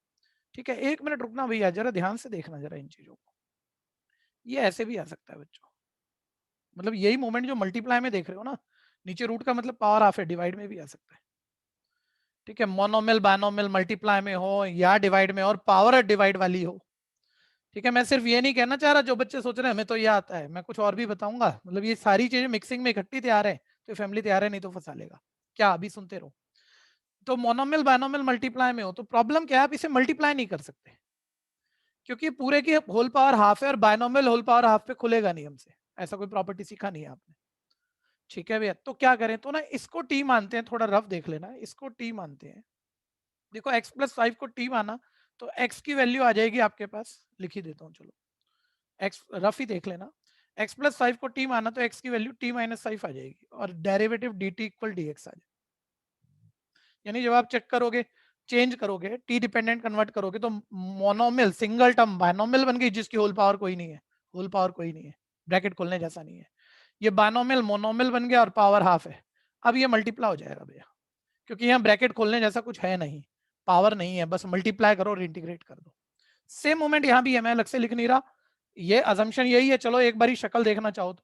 S2: ठीक है, 1 मिनट रुकना भैया, जरा ध्यान से देखना जरा इन चीजों को, ये ऐसे भी आ सकता है बच्चों, मतलब यही मोमेंट जो मल्टीप्लाई में देख रहे हो ना, नीचे रूट का मतलब पावर हाफ है, डिवाइड में भी आ सकता है। ठीक है, मोनोमियल बायनोमियल मल्टीप्लाई में हो या डिवाइड में, और पावर डिवाइड वाली हो। ठीक है, मैं सिर्फ ये नहीं कहना चाह रहा जो बच्चे सोच रहे हैं हमें तो ये आता है, मैं कुछ और भी बताऊंगा, मतलब ये सारी चीजें मिक्सिंग में इकट्ठी तैयार है, तो फैमिली तैयार है, नहीं तो फंसा लेगा। क्या अभी सुनते रहो। तो मोनोमियल बायनोमियल मल्टीप्लाई में हो तो प्रॉब्लम क्या है, आप इसे मल्टीप्लाई नहीं कर सकते, क्योंकि पूरे की होल पावर हाफ है, और बायनोमियल होल पावर हाफ पे खुलेगा नहीं हमसे, ऐसा कोई प्रॉपर्टी सीखा नहीं है आपने। ठीक है भैया, तो क्या करें, तो ना इसको टी मानते हैं, थोड़ा रफ देख लेना, इसको टी मानते हैं। देखो x + 5 को टी माना तो x की वैल्यू आ जाएगी आपके पास, लिख ही देता हूँ चलो, x रफ ही देख लेना, x + 5 को t माना तो x की वैल्यू t - 5 आ जाएगी, और डेरिवेटिव dt = dx आ जाएगा। यानी जब आप चेक करोगे, चेंज करोगे, t डिपेंडेंट कन्वर्ट करोगे, तो मोनोमियल सिंगल टर्म बायनोमियल बन गई, जिसकी होल पावर कोई नहीं है, होल पावर कोई नहीं है, ब्रैकेट खोलने जैसा नहीं है, ये बायनोमियल मोनोमियल बन गया और पावर हाफ है। अब ये मल्टीप्लाई हो जाएगा भैया, क्योंकि यहाँ ब्रैकेट खोलने जैसा कुछ है नहीं, पावर नहीं है, बस मल्टीप्लाई करो और इंटीग्रेट कर दो। सेम मोमेंट यहाँ भी है, मैं अलग से लिख नहीं रहा, ये अजम्पशन यही है। चलो एक बारी शक्ल देखना चाहो तो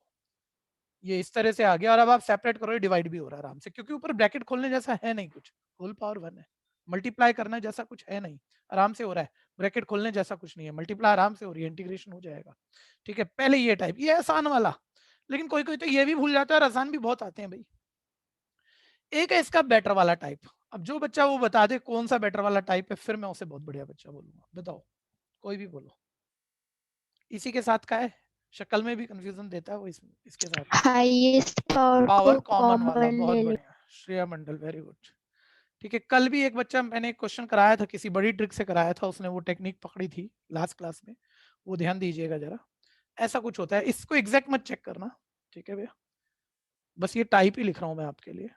S2: ये इस तरह से आ गया, और अब आप सेपरेट करो, ये डिवाइड भी हो रहा है आराम से, क्योंकि ऊपर ब्रैकेट खोलने जैसा है नहीं कुछ, होल पावर 1 है, मल्टीप्लाई करना जैसा कुछ है नहीं, आराम से हो रहा है, ब्रैकेट खोलने जैसा कुछ नहीं है, मल्टीप्लाई आराम से हो रही है, इंटीग्रेशन हो जाएगा। ठीक है, पहले ये टाइप, ये आसान वाला, लेकिन कोई कोई तो ये भी भूल जाता है और आसान भी बहुत आते हैं भाई। एक है इसका बेटर वाला टाइप, अब जो बच्चा वो बता दे कौन सा बेटर वाला टाइप है, फिर मैं उसे बहुत बढ़िया बच्चा बोलूंगा। बताओ, कोई भी बोलो। इसी के साथ का है, शक्ल में भी कंफ्यूजन देता है वो, इसके साथ
S6: हाईएस्ट
S2: पावर कॉमन वाला, बहुत बढ़िया श्रेया मंडल, वेरी गुड। ठीक है, कल भी एक बच्चा, मैंने एक क्वेश्चन कराया था, किसी बड़ी ट्रिक से कराया था, उसने वो टेक्निक पकड़ी थी लास्ट क्लास में, वो ध्यान दीजिएगा जरा। ऐसा कुछ होता है, इसको एग्जैक्ट मत चेक करना, ठीक है भैया, बस ये टाइप ही लिख रहा हूं मैं आपके लिए।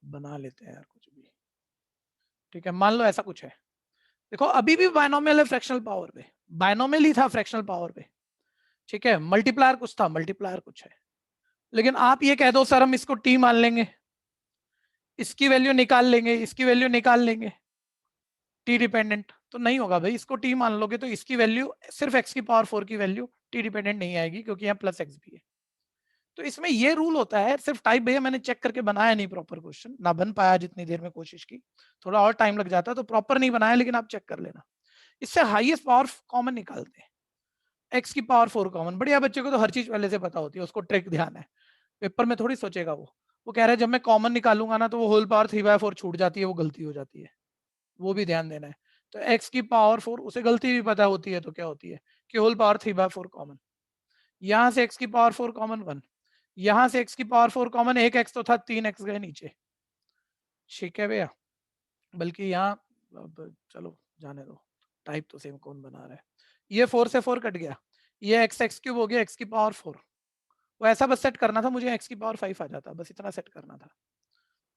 S2: बना लेते हैं यार कुछ भी। ठीक है, मान लो ऐसा कुछ है, देखो अभी भी बायनोमियल है फ्रैक्शनल पावर पे, बायनोमियल ही था फ्रैक्शनल पावर पे। ठीक है, मल्टीप्लायर कुछ था, मल्टीप्लायर कुछ है, लेकिन आप ये कह दो सर हम इसको टी मान लेंगे, इसकी वैल्यू निकाल लेंगे, इसकी वैल्यू निकाल लेंगे, टी डिपेंडेंट तो नहीं होगा भाई। इसको टी मान लोगे तो इसकी वैल्यू सिर्फ एक्स की पावर 4 की वैल्यू टी डिपेंडेंट नहीं आएगी, क्योंकि यहाँ प्लस एक्स भी है। तो इसमें ये रूल होता है, सिर्फ टाइप भैया मैंने चेक करके बनाया नहीं प्रॉपर क्वेश्चन, ना बन पाया जितनी देर में कोशिश की, थोड़ा और टाइम लग जाता, तो प्रॉपर नहीं बनाया, लेकिन आप चेक कर लेना। इससे हाईएस्ट पावर कॉमन निकालते हैं, एक्स की पावर 4 कॉमन। बढ़िया बच्चे को तो हर चीज पहले से पता होती है, उसको ट्रिक ध्यान है, पेपर में थोड़ी सोचेगा वो कह रहा है जब मैं कॉमन निकालूंगा ना तो वो होल पावर 3/4 छूट जाती है, वो गलती हो जाती है, वो भी ध्यान देना है। तो एक्स की पावर 4, उसे गलती भी पता होती है तो क्या होती है कि होल पावर 3/4 कॉमन, यहाँ से एक्स की पावर 4 कॉमन 1, यहाँ से एक्स की पावर 4 कॉमन, एक एक्स तो था, 3 एक्स गए नीचे। ठीक है भैया, बल्कि यहाँ चलो जाने दो, टाइप तो सेम कौन बना रहा है, ये 4 से 4 कट गया, ये एक्स एक्स क्यूब हो गया, एक्स की पावर 4, वो ऐसा बस सेट करना था मुझे, एक्स की पावर 5 आ जाता, बस इतना सेट करना था।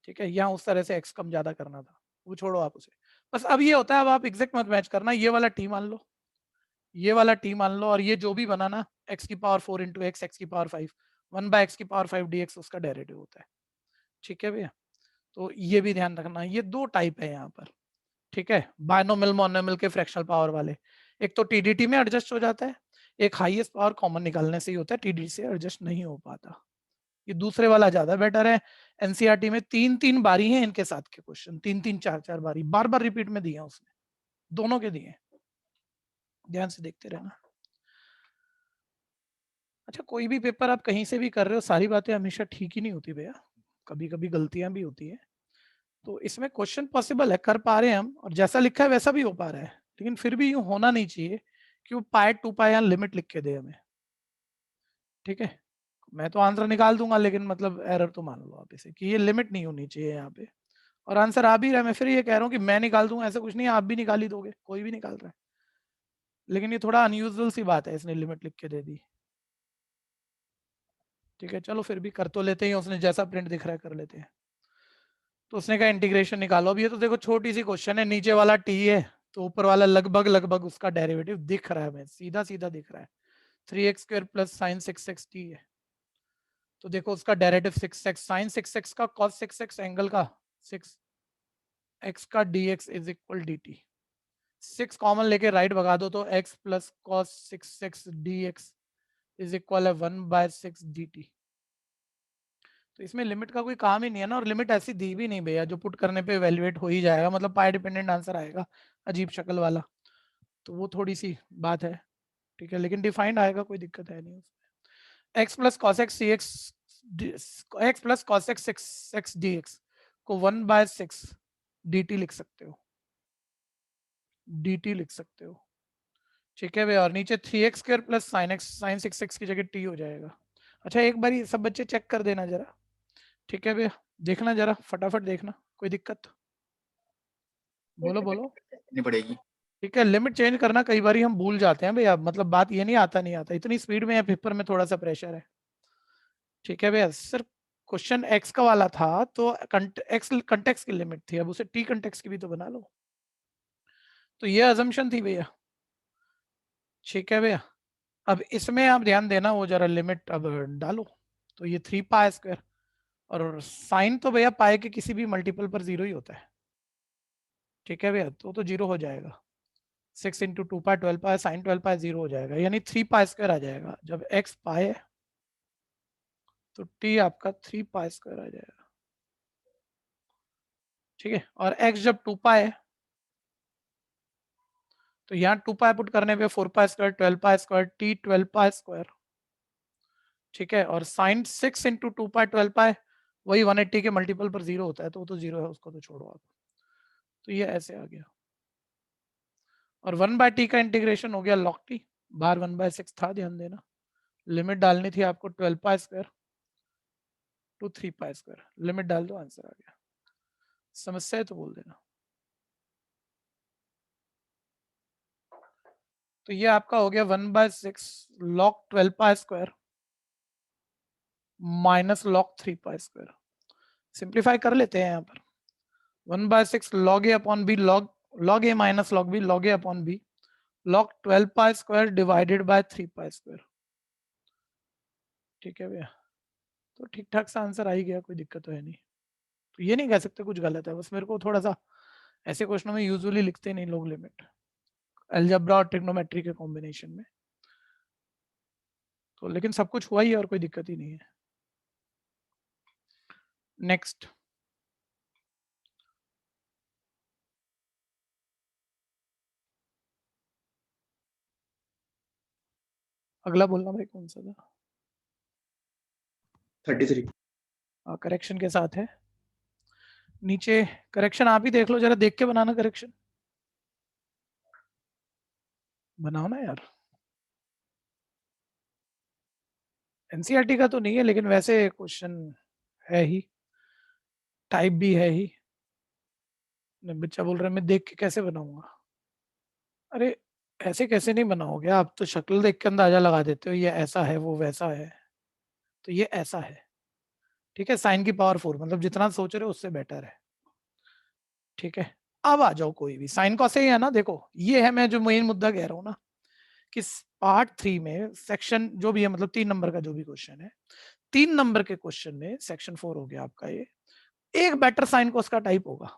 S2: ठीक है, यहाँ उस तरह से एक्स कम ज्यादा करना था, वो छोड़ो आप उसे, बस अब ये होता है, अब आप एग्जैक्ट मत मैच करना, ये वाला टी मान लो, ये वाला टी मान लो, और ये जो भी बना ना एक्स की पावर 4 इंटू एक्स, एक्स की पावर 5, 1/x की पावर 5 dx उसका डेरिवेटिव होता है। ठीक है भैया, तो ये भी ध्यान रखना, ये दो टाइप है यहाँ पर। ठीक है, बायनोमियल मोनोमियल के फ्रैक्शनल पावर वाले, एक तो टीडीटी में एडजस्ट हो जाता है, एक हाईएस्ट पावर कॉमन निकालने से ही होता है, टीडीटी से एडजस्ट नहीं हो पाता। ये दूसरे वाला ज्यादा बेटर है। एनसीईआरटी में 3-3 बारी है इनके साथ के क्वेश्चन, 3-3 4-4 बारी, बार बार रिपीट में दिए उसने, दोनों के दिए, ध्यान से देखते रहना। अच्छा, कोई भी पेपर आप कहीं से भी कर रहे हो, सारी बातें हमेशा ठीक ही नहीं होती भैया, कभी कभी गलतियां भी होती है, तो इसमें क्वेश्चन पॉसिबल है, कर पा रहे हैं हम, और जैसा लिखा है वैसा भी हो पा रहा है, लेकिन फिर भी यूं होना नहीं चाहिए कि वो पाई 2 पाई यहाँ लिमिट लिख के दे हमें। ठीक है, मैं तो आंसर निकाल दूंगा, लेकिन मतलब एरर तो मान लो आप इसे कि ये लिमिट नहीं होनी चाहिए यहाँ पे, और आंसर आ भी रहा है। मैं फिर ये कह रहा हूँ कि मैं निकाल दूंगा, ऐसा कुछ नहीं है, आप भी निकाल ही दोगे, कोई भी निकाल रहा है, लेकिन ये थोड़ा अनयूजुअल सी बात है, इसने लिमिट लिख के दे दी। ठीक है, चलो फिर भी कर तो लेते हैं, उसने जैसा प्रिंट दिख रहा है कर लेते हैं। तो उसने कहा इंटीग्रेशन निकालो, अब ये तो देखो छोटी सी क्वेश्चन है, नीचे वाला टी है तो ऊपर वाला लगभग लगभग उसका डेरिवेटिव दिख रहा है, मैं सीधा सीधा दिख रहा है, 3x² plus sign 6x T है, तो देखो उसका डेरिवेटिव 6x, साइन 6x का कॉस 6x एंगल का 6x का dx is equal dt, 6 common लेके राइट भगा दो तो x plus cos 6x dx is equal है 1/6 dt। तो इसमें लिमिट का कोई काम ही नहीं है ना, और लिमिट ऐसी दी भी नहीं भैया जो पुट करने पे इवैल्यूएट हो ही जाएगा, मतलब पाई डिपेंडेंट आंसर आएगा अजीब शक्ल वाला, तो वो थोड़ी सी बात है। ठीक है, लेकिन डिफाइंड आएगा, कोई दिक्कत है नहीं उसमें। x plus cos x x plus cos x 6x dx को 1/6 dt लिख सकते हो, dt लिख सकते हो। ठीक है भैया, और नीचे 3x² प्लस साइन 6x की जगह t हो जाएगा। अच्छा, एक बार सब बच्चे चेक कर देना जरा। ठीक है भैया, देखना जरा फटाफट देखना, कोई दिक्कत? बोलो बोलो।
S10: नहीं पड़ेगी।
S2: ठीक है, लिमिट चेंज करना कई बार हम भूल जाते हैं भैया, मतलब बात ये नहीं आता, इतनी स्पीड में या पेपर में थोड़ा सा प्रेशर है। ठीक है भैया, सर क्वेश्चन एक्स का वाला था तो एक्स कंटेक्स की लिमिट थी, अब उसे टी कंटेक्स की भी तो बना लो, तो ये अजम्पशन थी भैया। ठीक है भैया, अब इसमें आप ध्यान देना, वो जरा लिमिट अब डालो, तो ये 3 पाई स्क्वायर, और साइन तो भैया पाई के किसी भी मल्टीपल पर 0 ही होता है, ठीक है भैया, तो 0 हो जाएगा। 6 इंटू 2 पाई 12 पाई, साइन 12 पाई 0 हो जाएगा, यानी 3 पाई स्क्वायर आ जाएगा। जब x पाई है तो t आपका 3 पाई स्क्वायर आ जाएगा, ठीक है। और x जब 2 पाई है तो यहाँ 2 पाई पुट करने पे 4 pi square 12 pi square t 12 pi square, ठीक है। और साइन 6 इंटू 2 पाई 12 पाई वही 180 के मल्टीपल पर 0 होता है, तो वो तो 0 है, उसको तो छोड़ो आप। तो ये ऐसे आ गया, और 1/t का इंटीग्रेशन हो गया log t, बाहर 1/6 था, ध्यान देना। लिमिट डालनी थी आपको 12 pi square two 3 pi square, limit डाल दो, आंसर आ गया। समस्या है तो बोल देना। तो ये आपका हो गया 1/6 log 12 pi square minus log 3 pi square. Simplify कर लेते हैं यहाँ पर, 1/6 log a upon b, log a minus log b, log a upon b, log 12 pi square divided by 3 pi square, ठीक है भैया। तो ठीक ठाक सा आंसर आ ही गया, कोई दिक्कत तो है नहीं। तो ये नहीं कह सकते कुछ गलत है, बस मेरे को थोड़ा सा ऐसे क्वेश्चनों में यूजुअली लिखते नहीं लोग लिमिट, अलजेब्रा और ट्रिग्नोमेट्री के कॉम्बिनेशन में। तो लेकिन सब कुछ हुआ ही है और कोई दिक्कत ही नहीं है। नेक्स्ट, अगला बोलना भाई कौन सा था?
S3: 33।
S2: करेक्शन के साथ है। नीचे करेक्शन आप ही देख लो, जरा देख के बनाना करेक्शन, बनाओ ना यार। एनसीईआरटी का तो नहीं है, लेकिन वैसे क्वेश्चन है ही, टाइप भी है ही। बच्चा बोल रहा है मैं देख के कैसे बनाऊंगा। अरे ऐसे कैसे नहीं बनाओगे आप, तो शक्ल देख के अंदाजा लगा देते हो, ये ऐसा है वो वैसा है, तो ये ऐसा है, ठीक है। साइन की पावर 4, मतलब जितना सोच रहे हो उससे बेटर है, ठीक है। अब आ जाओ कोई भी साइन कॉस ही है ना। देखो ये है मैं जो मेन मुद्दा कह रहा हूँ ना, कि पार्ट 3 में सेक्शन जो भी है, मतलब 3 नंबर का जो भी क्वेश्चन है, 3 नंबर के क्वेश्चन में सेक्शन 4 हो गया आपका, ये एक बेटर साइन कॉस का टाइप होगा,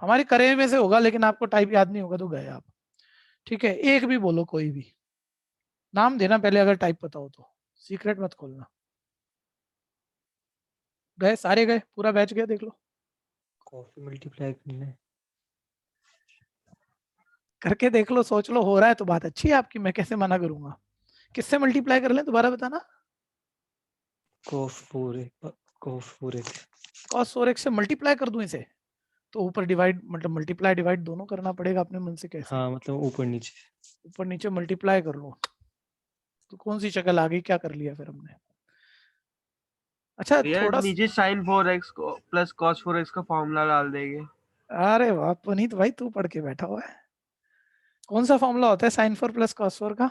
S2: हमारे करे में से होगा, लेकिन आपको टाइप याद नहीं होगा तो गए आप, ठीक है। एक भी बोलो, कोई भी नाम देना पहले, अगर टाइप पता हो तो, सीक्रेट मत खोलना। गए सारे, गए पूरा बैच गया, देख लो
S5: कॉफी मल्टीप्लाई करना है।
S2: करके देख लो, सोच लो, हो रहा है तो बात अच्छी है आपकी, मैं कैसे मना करूंगा। किससे मल्टीप्लाई कर लें दोबारा बताना?
S5: कॉफ 4x
S2: cos 4x से मल्टीप्लाई कर दूं इसे, तो ऊपर डिवाइड, मतलब मल्टीप्लाई डिवाइड दोनों करना पड़ेगा अपने मन से। कैसे?
S5: हाँ मतलब ऊपर नीचे।
S2: ऊपर नीचे मल्टीप्लाई कर लो, तो कौन सी शक्ल आ गई, क्या कर लिया फिर हमने? अच्छा
S9: यार
S2: थोड़ा
S9: नीचे sin 4x को प्लस cos 4x का फॉर्मूला डाल देंगे।
S2: अरे वाह पुनीत भाई, तू पढ़ के बैठा हुआ है। कौन सा फॉर्मूला होता है sin 4 प्लस cos 4 का?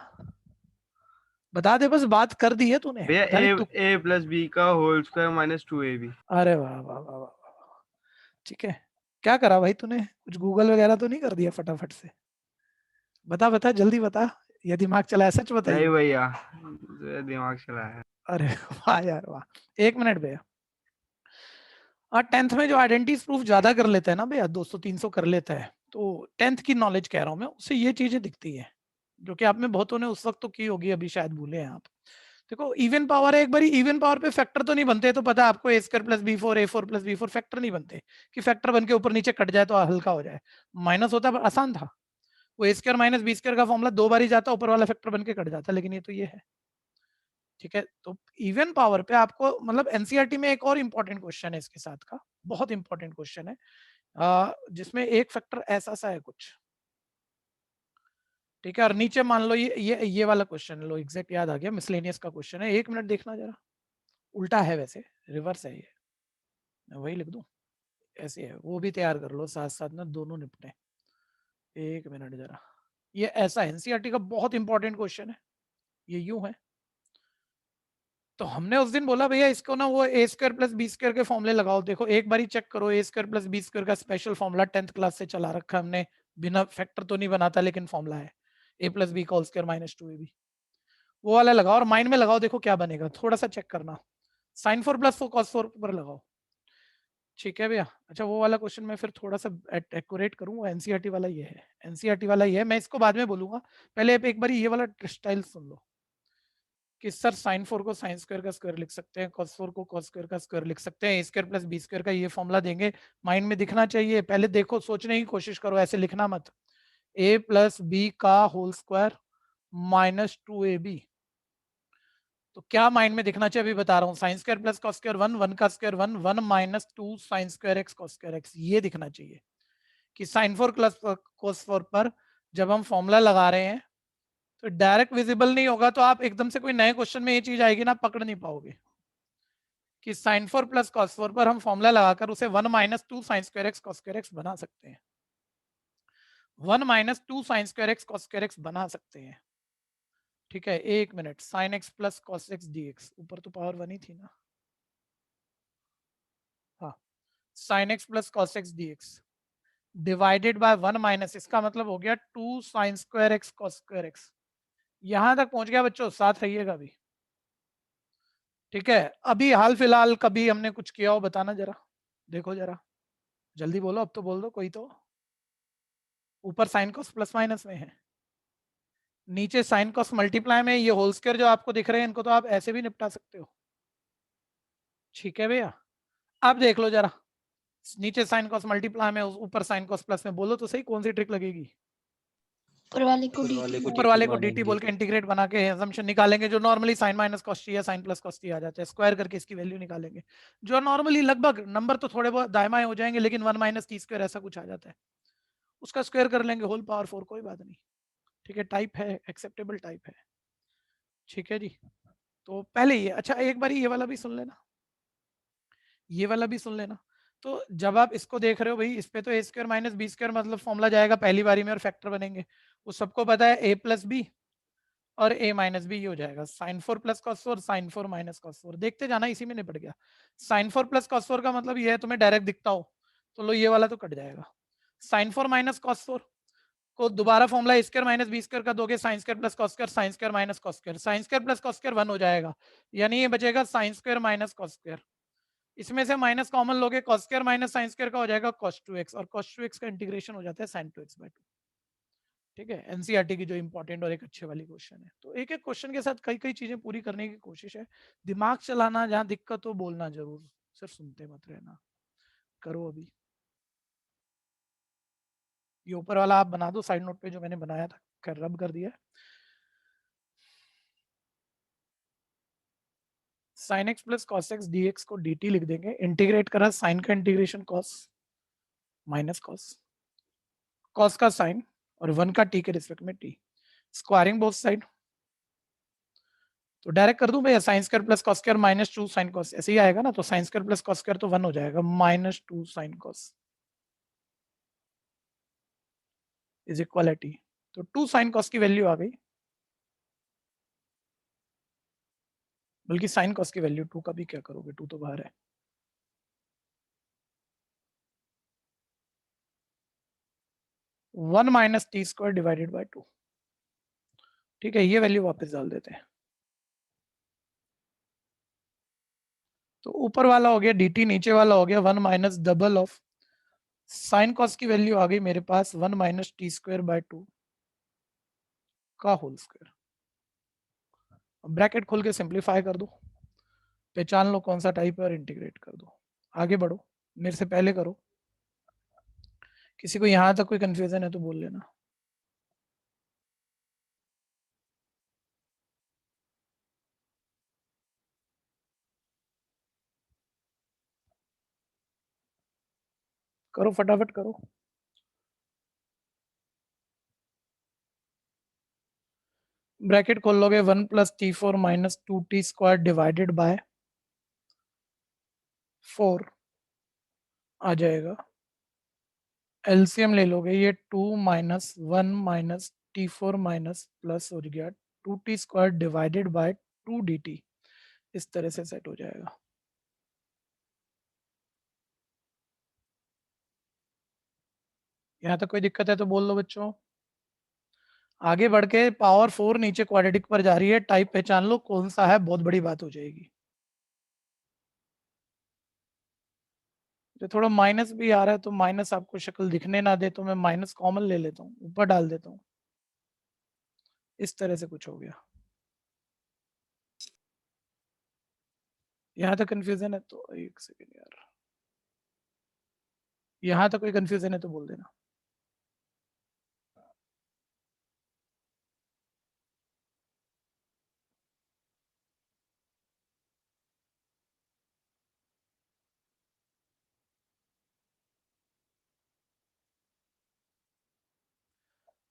S2: बता दे, बस बात कर दी है तूने,
S9: भैया
S2: पता नहीं तू।
S9: a प्लस b का होल स्क्वायर माइनस 2ab।
S2: अरे वाह वाह वाह वाह वाह, ठीक है। क्या करा भाई तूने, कुछ गूगल वगैरह तो नहीं कर दिया फटाफट से? बता बता जल्दी बता, ये दिमाग चला है, सच
S9: नहीं
S2: बताइए।
S9: भैया, दिमाग चला है।
S2: अरे वाह यार वाह, 1 मिनट भैया। और 10th में जो आइडेंटिटीज प्रूफ ज्यादा कर लेता है ना भैया, 200-300 कर लेता है, तो 10th की नॉलेज कह रहा हूं मैं, उससे ये चीजें दिखती है, जो कि आप में बहुतों ने उस वक्त तो की होगी, अभी शायद भूले हैं आप। देखो इवन पावर है, एक बार इवन पावर पे फैक्टर तो नहीं बनते, तो पता है आपको a² plus b4 a4 plus b4 factor नहीं बनते, कि फैक्टर बन के ऊपर नीचे कट जाए तो हल्का हो जाए। माइनस होता है, आसान था, वो a² माइनस b² का फॉर्मूला 2 बार ही जाता, ऊपर वाला फैक्टर बन के कट जाता, लेकिन ये तो ये है, ठीक है। तो इवन पावर पे आपको, मतलब एनसीईआरटी में एक और इंपॉर्टेंट क्वेश्चन है इसके साथ का, बहुत इंपॉर्टेंट क्वेश्चन है, जिसमें एक फैक्टर ऐसा सा है कुछ, ठीक है। और नीचे मान लो ये वाला क्वेश्चन लो, एग्जैक्ट याद आ गया, मिसलेनियस का क्वेश्चन है, 1 मिनट देखना जरा, उल्टा है वैसे, रिवर्स है ये, मैं वही लिख दूं, ऐसे है, वो भी तैयार कर लो साथ साथ ना, दोनों निपटे। 1 मिनट जरा, ये ऐसा एनसीईआरटी का बहुत इंपॉर्टेंट क्वेश्चन है, ये यूं है। तो हमने उस दिन बोला भैया इसको ना वो a² प्लस b² के फॉर्मूले लगाओ, देखो एक बार ही चेक करो, a² प्लस b² का स्पेशल फॉर्मूला 10th क्लास से चला रखा है हमने, बिना फैक्टर तो नहीं बनाता, लेकिन फॉर्मूला है a प्लस b का होल स्क्वायर माइनस 2ab। वो वाला लगाओ और माइंड में लगाओ, देखो क्या बनेगा, थोड़ा सा चेक करना। sin 4 प्लस cos 4 पर लगाओ, ठीक है भैया। अच्छा वो वाला क्वेश्चन मैं फिर थोड़ा सा एक्यूरेट करूँ, वो एनसीईआरटी वाला ये है, एनसीईआरटी वाला ये है, मैं इसको बाद में बोलूंगा, पहले एक बार ये वाला स्टाइल सुन लो कि सर sin 4 को sin स्क्वायर का स्क्वायर लिख सकते हैं, cos 4 को cos स्क्वायर का स्क्वायर लिख सकते हैं, a square plus b square का ये फॉर्मूला देंगे, माइंड में दिखना चाहिए, पहले देखो सोचने की कोशिश करो, ऐसे लिखना मत, a प्लस बी का होल स्क्वायर माइनस 2ab, तो क्या माइंड में दिखना चाहिए अभी बता रहा हूँ, sign square plus cos square 1, 1 का square 1, 1 minus 2 sine square x cos square x, ये दिखना चाहिए कि साइन 4 प्लस कॉस 4 पर जब हम फॉर्मूला लगा रहे हैं तो डायरेक्ट विजिबल नहीं होगा, तो आप एकदम से कोई नए क्वेश्चन में ये चीज आएगी ना, पकड़ नहीं पाओगे कि साइन 4 प्लस कॉस 4 पर हम फॉर्मूला लगाकर उसे 1 minus 2 sine square x cos square x बना सकते हैं, 1 minus 2 sine square x cos square x बना सकते हैं, ठीक है। एक minute, sine x plus cos x d x, ऊपर तो पावर 1 ही थी ना, हाँ, sine x plus cos x d x divided by 1 minus, इसका मतलब हो गया 2 sine square x cos square x, यहां तक पहुंच गया बच्चों, साथ रहिएगा अभी, ठीक है। अभी हाल फिलहाल कभी हमने कुछ किया हो बताना जरा, देखो जरा जल्दी बोलो, अब तो बोल दो कोई तो, ऊपर साइन कॉस प्लस माइनस में है, नीचे साइन कॉस मल्टीप्लाई में, ये होल स्क्वायर जो आपको दिख रहे हैं इनको तो आप ऐसे भी निपटा सकते हो, ठीक है भैया। अब देख लो जरा, नीचे साइन कॉस मल्टीप्लाई में, ऊपर साइन कॉस प्लस में, बोलो तो सही कौन सी ट्रिक लगेगी,
S1: ऊपर वाले को
S2: dt बोल के इंटीग्रेट बना के assumption निकालेंगे, जो normally sin minus cos t या sin प्लस cos t आ जाता है, स्क्वायर करके इसकी वैल्यू निकालेंगे, जो नॉर्मली लगभग नंबर तो थोड़े बहुत दाएं बाएं हो जाएंगे, लेकिन 1 माइनस टी स्क्वायर ऐसा कुछ आ जाता है, उसका स्क्वायर कर लेंगे होल पावर 4, कोई बात नहीं, ठीक है, टाइप है, एक्सेप्टेबल टाइप है, ठीक है जी। तो पहले ये, अच्छा एक बार ये वाला भी सुन लेना, ये वाला भी सुन लेना। तो जब आप इसको देख रहे हो भाई, इस पे तो ए स्क्वायर माइनस बी स्क्वायर मतलब फॉर्मूला जाएगा पहली बारी में और फैक्टर बनेंगे, वो सबको पता है, ए प्लस बी और a माइनस बी हो जाएगा, sine 4 plus cos 4 sine 4 minus cos 4, देखते जाना, इसी में निपट गया। साइन 4 प्लस कॉस 4 का मतलब ये है तुम्हें डायरेक्ट दिखता हो, तो लो ये वाला तो कट जाएगा, साइन 4 माइनस कॉस 4 को दोबारा formula a square minus B square का दोगे, sine square plus cos square sine square minus cos square, sine square plus cos square 1 हो जाएगा, यानी ये बचेगा sine square minus cos square, इसमें से माइनस कॉमन लोगे, cos square minus sine square का हो जाएगा cos 2x, और cos 2x का इंटीग्रेशन हो जाता है sin 2x/2, ठीक है। एनसीईआरटी की जो इंपॉर्टेंट और एक अच्छे वाली क्वेश्चन है, तो एक एक क्वेश्चन के साथ कई कई चीजें पूरी करने की कोशिश है, दिमाग चलाना, जहां दिक्कत हो बोलना जरूर, सिर्फ सुनते मत रहना, करो अभी। ये ऊपर वाला आप बना दो साइड नोट पे, जो मैंने बनाया था, कर रब कर दिया, sine x plus cos x d x को डी टी लिख देंगे, इंटीग्रेट करा, साइन का integration cos minus cos, cos का साइन और 1 का टी के रिस्पेक्ट में टी, स्क्वायरिंग बोथ साइड, तो डायरेक्ट कर दूं भैया, sign square plus cos square minus 2 sine cos, ऐसे ही आएगा ना, तो sign square plus cos square तो 1 हो जाएगा, minus 2 sine cos is equality, तो 2 साइन कॉस की वैल्यू आ गई, बल्कि साइन कॉस की वैल्यू 2 का भी क्या करोगे, 2 तो बाहर है, one minus T square divided by 2, ठीक है, ये वैल्यू वापस डाल देते हैं, तो ऊपर वाला हो गया dt, नीचे वाला हो गया 1 minus double of sine cos की वैल्यू आ गई मेरे पास 1 माइनस टी स्क्वायर बाय 2 का होल स्क्वायर, ब्रैकेट खोल के सिंप्लीफाई कर दो, पहचान लो कौन सा टाइप है और इंटीग्रेट कर दो, आगे बढ़ो, मेरे से पहले करो, किसी को यहां तक कोई कंफ्यूजन है तो बोल लेना। करो फटाफट करो, ब्रैकेट खोल लोगे 1 plus T 4 minus 2 T square divided by 4 आ जाएगा, एलसीएम ले लोगे, ये 2 minus 1 minus T 4 minus plus हो गया 2 T square divided by 2 D T, इस तरह से सेट हो जाएगा। यहाँ तक कोई दिक्कत है तो बोल लो बच्चों, आगे बढ़ के पावर 4 नीचे क्वाड्रेटिक पर जा रही है, टाइप पहचान लो कौन सा है, बहुत बड़ी बात हो जाएगी। जो थोड़ा माइनस भी आ रहा है तो माइनस आपको शक्ल दिखने ना दे तो मैं माइनस कॉमन ले लेता हूँ, ऊपर डाल देता हूँ, इस तरह से कुछ हो गया। यहाँ तक कंफ्यूजन है तो एक सेकेंड यार, यहाँ तक कोई कंफ्यूजन है तो बोल देना।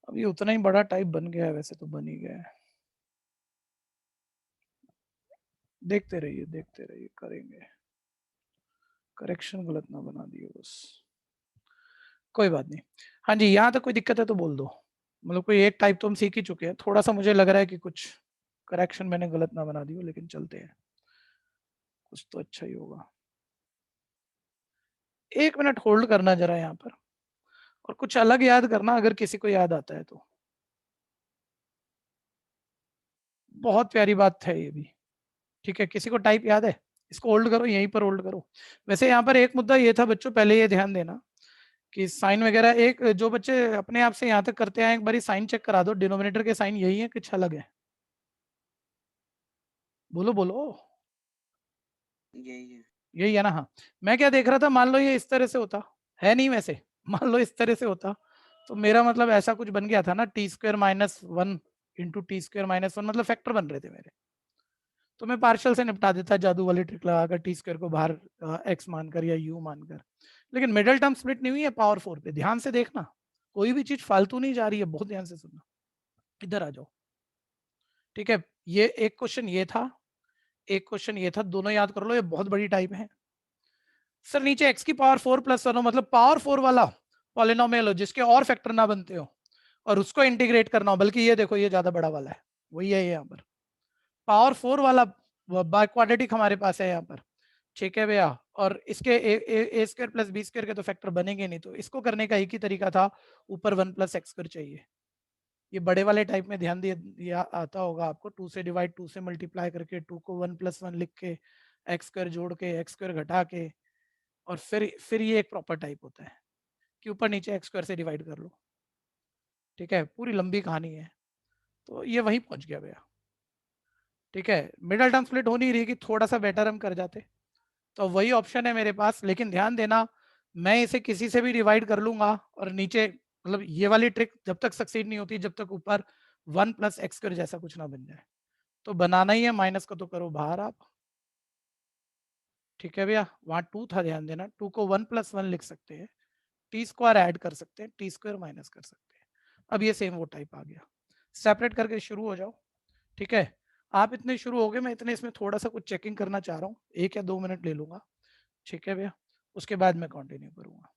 S2: अब ये उतना ही बड़ा टाइप बन गया है, वैसे तो बन ही गया है। देखते रहिए करेंगे, करेक्शन गलत ना बना दिए बस, कोई बात नहीं। हाँ जी, यहाँ तक कोई दिक्कत है तो बोल दो, मतलब कोई एक टाइप तो हम सीख ही चुके हैं, थोड़ा सा मुझे लग रहा है कि कुछ करेक्शन मैंने गलत ना बना दी हो, लेकिन चलते हैं, कुछ तो अच्छा ही होगा। 1 मिनट होल्ड करना जरा यहाँ पर, और कुछ अलग याद करना अगर किसी को याद आता है तो। बहुत प्यारी बात है ये भी, ठीक है। किसी को टाइप याद है, इसको होल्ड करो, यहीं पर होल्ड करो। वैसे यहाँ पर एक मुद्दा ये था बच्चों, पहले ये ध्यान देना कि साइन वगैरह, एक जो बच्चे अपने आप से यहाँ तक करते हैं एक बारी साइन चेक करा दो, डिनोमिनेटर के साइन यही है कुछ अलग है, बोलो बोलो। यही है ना? हाँ, मैं क्या देख रहा था, मान लो ये इस तरह से होता है, नहीं वैसे मान लो इस तरह से होता तो मेरा मतलब ऐसा कुछ बन गया था ना, t² - 1 इंटू t² - 1, मतलब फैक्टर बन रहे थे मेरे, तो मैं पार्शियल से निपटा देता जादू वाली ट्रिक लगाकर, t² को बाहर x मानकर या u मानकर। लेकिन मिडिल टर्म स्प्लिट नहीं हुई है पावर 4 पे, ध्यान से देखना, कोई भी चीज फालतू नहीं जा रही है, बहुत ध्यान से सुनना। इधर आ जाओ, ठीक है। ये एक क्वेश्चन ये था, एक क्वेश्चन ये था, दोनों याद कर लो, ये बहुत बड़ी टाइप है। सर नीचे x की पावर 4 + 1 हो, मतलब पावर 4 वाला पॉलिनोमियल हो जिसके और फैक्टर ना बनते हो, और उसको इंटीग्रेट करना हो, बल्कि ये देखो ये ज्यादा बड़ा वाला है, वही है यहाँ पर पावर 4 वाला बाय क्वाड्रेटिक हमारे पास है यहाँ पर, ठीक है भैया। और इसके a² + b² के तो फैक्टर बनेंगे नहीं, तो इसको करने का एक ही तरीका था, ऊपर 1 + x² चाहिए। ये बड़े वाले टाइप में ध्यान दिया आता होगा आपको, 2 से डिवाइड, 2 से मल्टीप्लाई करके, 2 को 1 + 1 लिख के, x² जोड़ के, x² घटा के, और फिर ये एक प्रॉपर टाइप होता है कि ऊपर नीचे x² से डिवाइड कर लो, ठीक है। पूरी लंबी कहानी है, तो ये वहीं पहुंच गया भैया, ठीक है। मिडिल टर्म स्प्लिट हो नहीं रही कि थोड़ा सा बेटर हम कर जाते, तो वही ऑप्शन है मेरे पास। लेकिन ध्यान देना, मैं इसे किसी से भी डिवाइड कर लूंगा, और नीचे मतलब ये वाली ट्रिक जब तक सक्सीड नहीं होती जब तक ऊपर 1 + x² जैसा कुछ ना बन जाए। तो बनाना ही है, माइनस को तो करो बाहर आप, ठीक है भैया। वहां 2 था, ध्यान देना, 2 को 1 + 1 लिख सकते हैं, t² ऐड कर सकते हैं, t² माइनस कर सकते हैं। अब ये सेम वो टाइप आ गया, सेपरेट करके शुरू हो जाओ, ठीक है। आप इतने शुरू हो गए, मैं इतने इसमें थोड़ा सा कुछ चेकिंग करना चाह रहा हूँ, 1 या 2 मिनट ले लूंगा, ठीक है भैया। उसके बाद मैं कंटिन्यू करूंगा,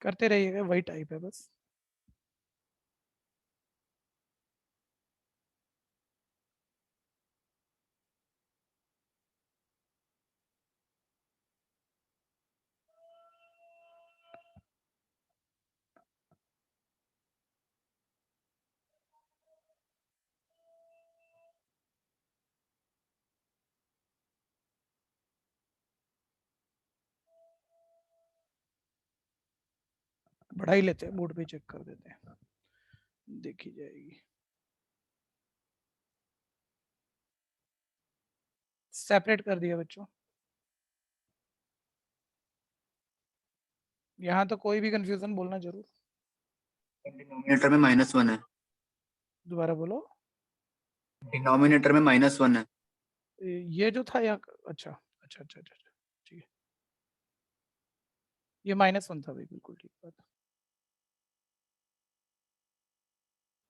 S2: करते रहिएगा, वही टाइप है बस। बढ़ा ही लेते हैं, बोर्ड पे चेक कर देते हैं, देखी जाएगी। सेपरेट कर दिया बच्चों, यहाँ तो कोई भी कंफ्यूजन बोलना जरूर।
S10: डिनोमिनेटर में -1 है,
S2: दोबारा बोलो।
S10: डिनोमिनेटर में -1 है।
S2: ये जो था यहाँ, अच्छा अच्छा अच्छा अच्छा, ठीक है, ये -1 था भाई, बिल्कुल ठीक बात।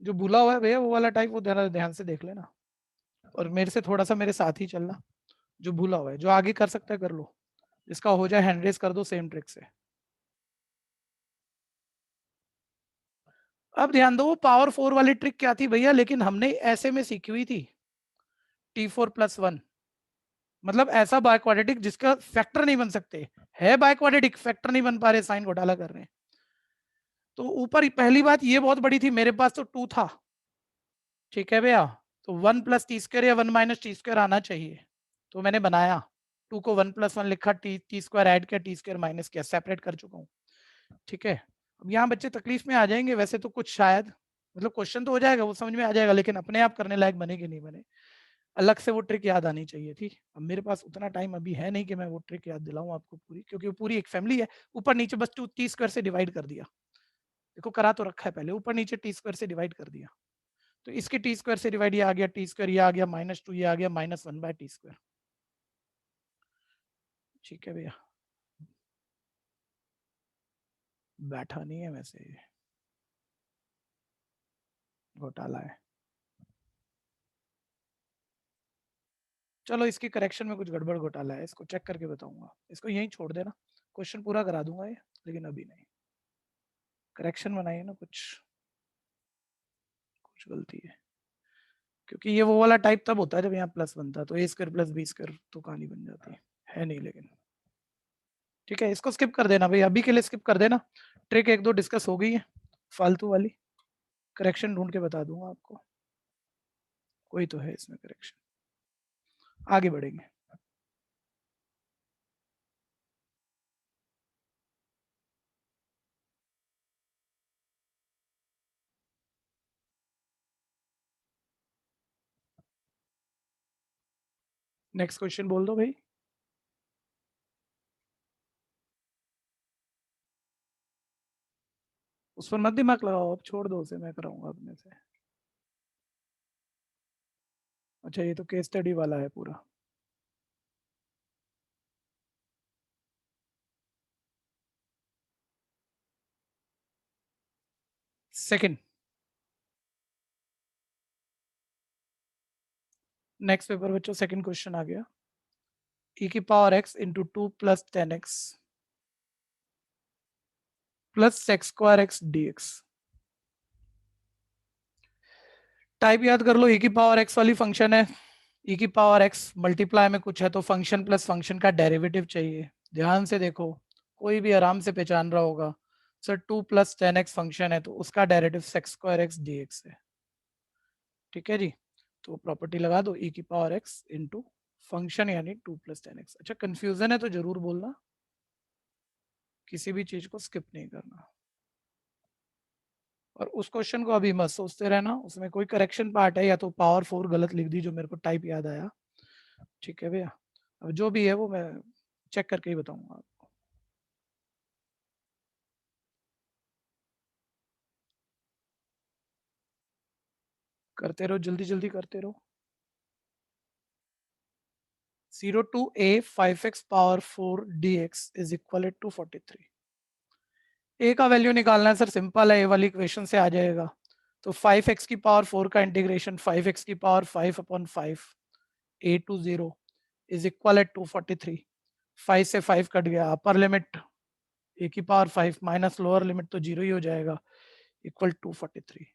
S2: जो भूला हुआ है भैया वो वाला टाइप, वो ध्यान से देख लेना, और मेरे से थोड़ा सा मेरे साथ ही चलना। जो भूला हुआ है, जो आगे कर सकता है कर लो, जिसका हो जाए हैंड रेस कर दो सेम ट्रिक से। अब ध्यान दो, पावर 4 वाली ट्रिक क्या थी भैया, लेकिन हमने ऐसे में सीखी हुई थी, t4 + 1, मतलब ऐसा बाय क्वाड्रेटिक जिसका फैक्टर नहीं बन सकते, है बाय क्वाड्रेटिक, फैक्टर नहीं बन पा रहे, साइन घोटाला कर रहे हैं। तो ऊपर पहली बात ये बहुत बड़ी थी, मेरे पास तो 2 था, ठीक है भैया, तो 1 + t² या 1 - t² आना चाहिए, तो मैंने बनाया 2 को 1 + 1 लिखा, t² ऐड किया, t² माइनस किया, सेपरेट कर चुका हूँ, ठीक है। अब यहाँ बच्चे तकलीफ में आ जाएंगे, वैसे तो कुछ शायद मतलब क्वेश्चन तो हो जाएगा, वो समझ में आ जाएगा, लेकिन अपने आप करने लायक बने कि नहीं बने, अलग से वो ट्रिक याद आनी चाहिए थी। अब मेरे पास उतना टाइम अभी है नहीं कि मैं वो ट्रिक याद दिलाऊं आपको पूरी, क्योंकि वो पूरी एक फैमिली है, ऊपर नीचे बस t² से डिवाइड कर दिया, देखो करा तो रखा है पहले, ऊपर नीचे t² से डिवाइड कर दिया, तो इसके t² से डिवाइड ये आ गया, t², ये आ गया -2, ये आ गया -1/t², ठीक है भैया, बैठा नहीं है वैसे, घोटाला है। चलो इसकी करेक्शन में कुछ गड़बड़ घोटाला है, इसको चेक करके बताऊंगा, इसको यहीं छोड़ देना, क्वेश्चन पूरा करा दूंगा ये, लेकिन अभी नहीं, करेक्शन बनाइए ना, कुछ गलती है, क्योंकि ये वो वाला टाइप तब होता है जब यहाँ प्लस बनता है, तो a² + b² तो कहानी बन जाती है नहीं, लेकिन ठीक है, इसको स्किप कर देना भाई, अभी के लिए स्किप कर देना, ट्रिक 1-2 डिस्कस हो गई है फालतू वाली, करेक्शन ढूंढ के बता दूंगा आपको, कोई तो है इसमें करेक्शन, आगे बढ़ेंगे। नेक्स्ट क्वेश्चन बोल दो भाई, उस पर मत दिमाग लगाओ, अब छोड़ दो उसे, मैं कराऊंगा अपने से। अच्छा ये तो केस स्टडी वाला है पूरा, सेकंड, नेक्स्ट पेपर बच्चों, सेकंड क्वेश्चन आ गया, e⁻x × 2 + 10x + sec²x dx, type याद कर लो, e⁻x वाली फंक्शन है, e⁻x मल्टीप्लाई में कुछ है तो फंक्शन प्लस फंक्शन का डेरिवेटिव चाहिए, ध्यान से देखो, कोई भी आराम से पहचान रहा होगा, सर 2 + 10x फंक्शन है तो उसका डेरिवेटिव sec²x dx है, ठीक है जी, तो प्रॉपर्टी लगा दो, e⁻x × फंक्शन यानी 2 + 10x। अच्छा कंफ्यूजन है तो जरूर बोलना, किसी भी चीज को स्किप नहीं करना, और उस क्वेश्चन को अभी मत सोचते रहना, उसमें कोई करेक्शन पार्ट है, या तो पावर 4 गलत लिख दी जो मेरे को टाइप याद आया, ठीक है भैया, अब जो भी है वो मैं चेक करके ही बताऊंगा आपको। करते रहो, जल्दी जल्दी करते रहो। 0 to a 5x power 4 dx is equal to 43। a का वैल्यू निकालना है सर, सिंपल है, ए वाली इक्वेशन से आ जाएगा, तो 5x की पावर 4 का इंटीग्रेशन 5x की power 5/5 a to 0 is equal to 43, 5 से 5 कट गया, अपर लिमिट a की पावर 5 माइनस लोअर लिमिट तो 0 ही हो जाएगा, इक्वल टू 43,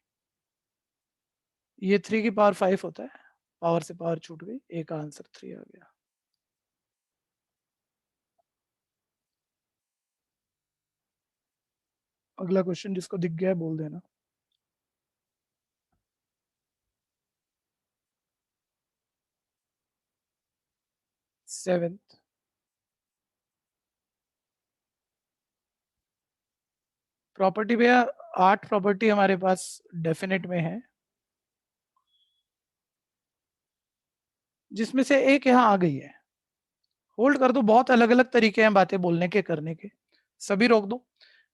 S2: ये 3 की पावर 5 होता है, पावर से पावर छूट गई, a का आंसर 3 आ गया। अगला क्वेश्चन जिसको दिख गया है बोल देना। सेवेंथ, प्रॉपर्टी भैया 8 प्रॉपर्टी हमारे पास डेफिनेट में है, जिसमें से एक यहाँ आ गई है, होल्ड कर दो, बहुत अलग अलग तरीके हैं बातें बोलने के करने के, सभी रोक दो,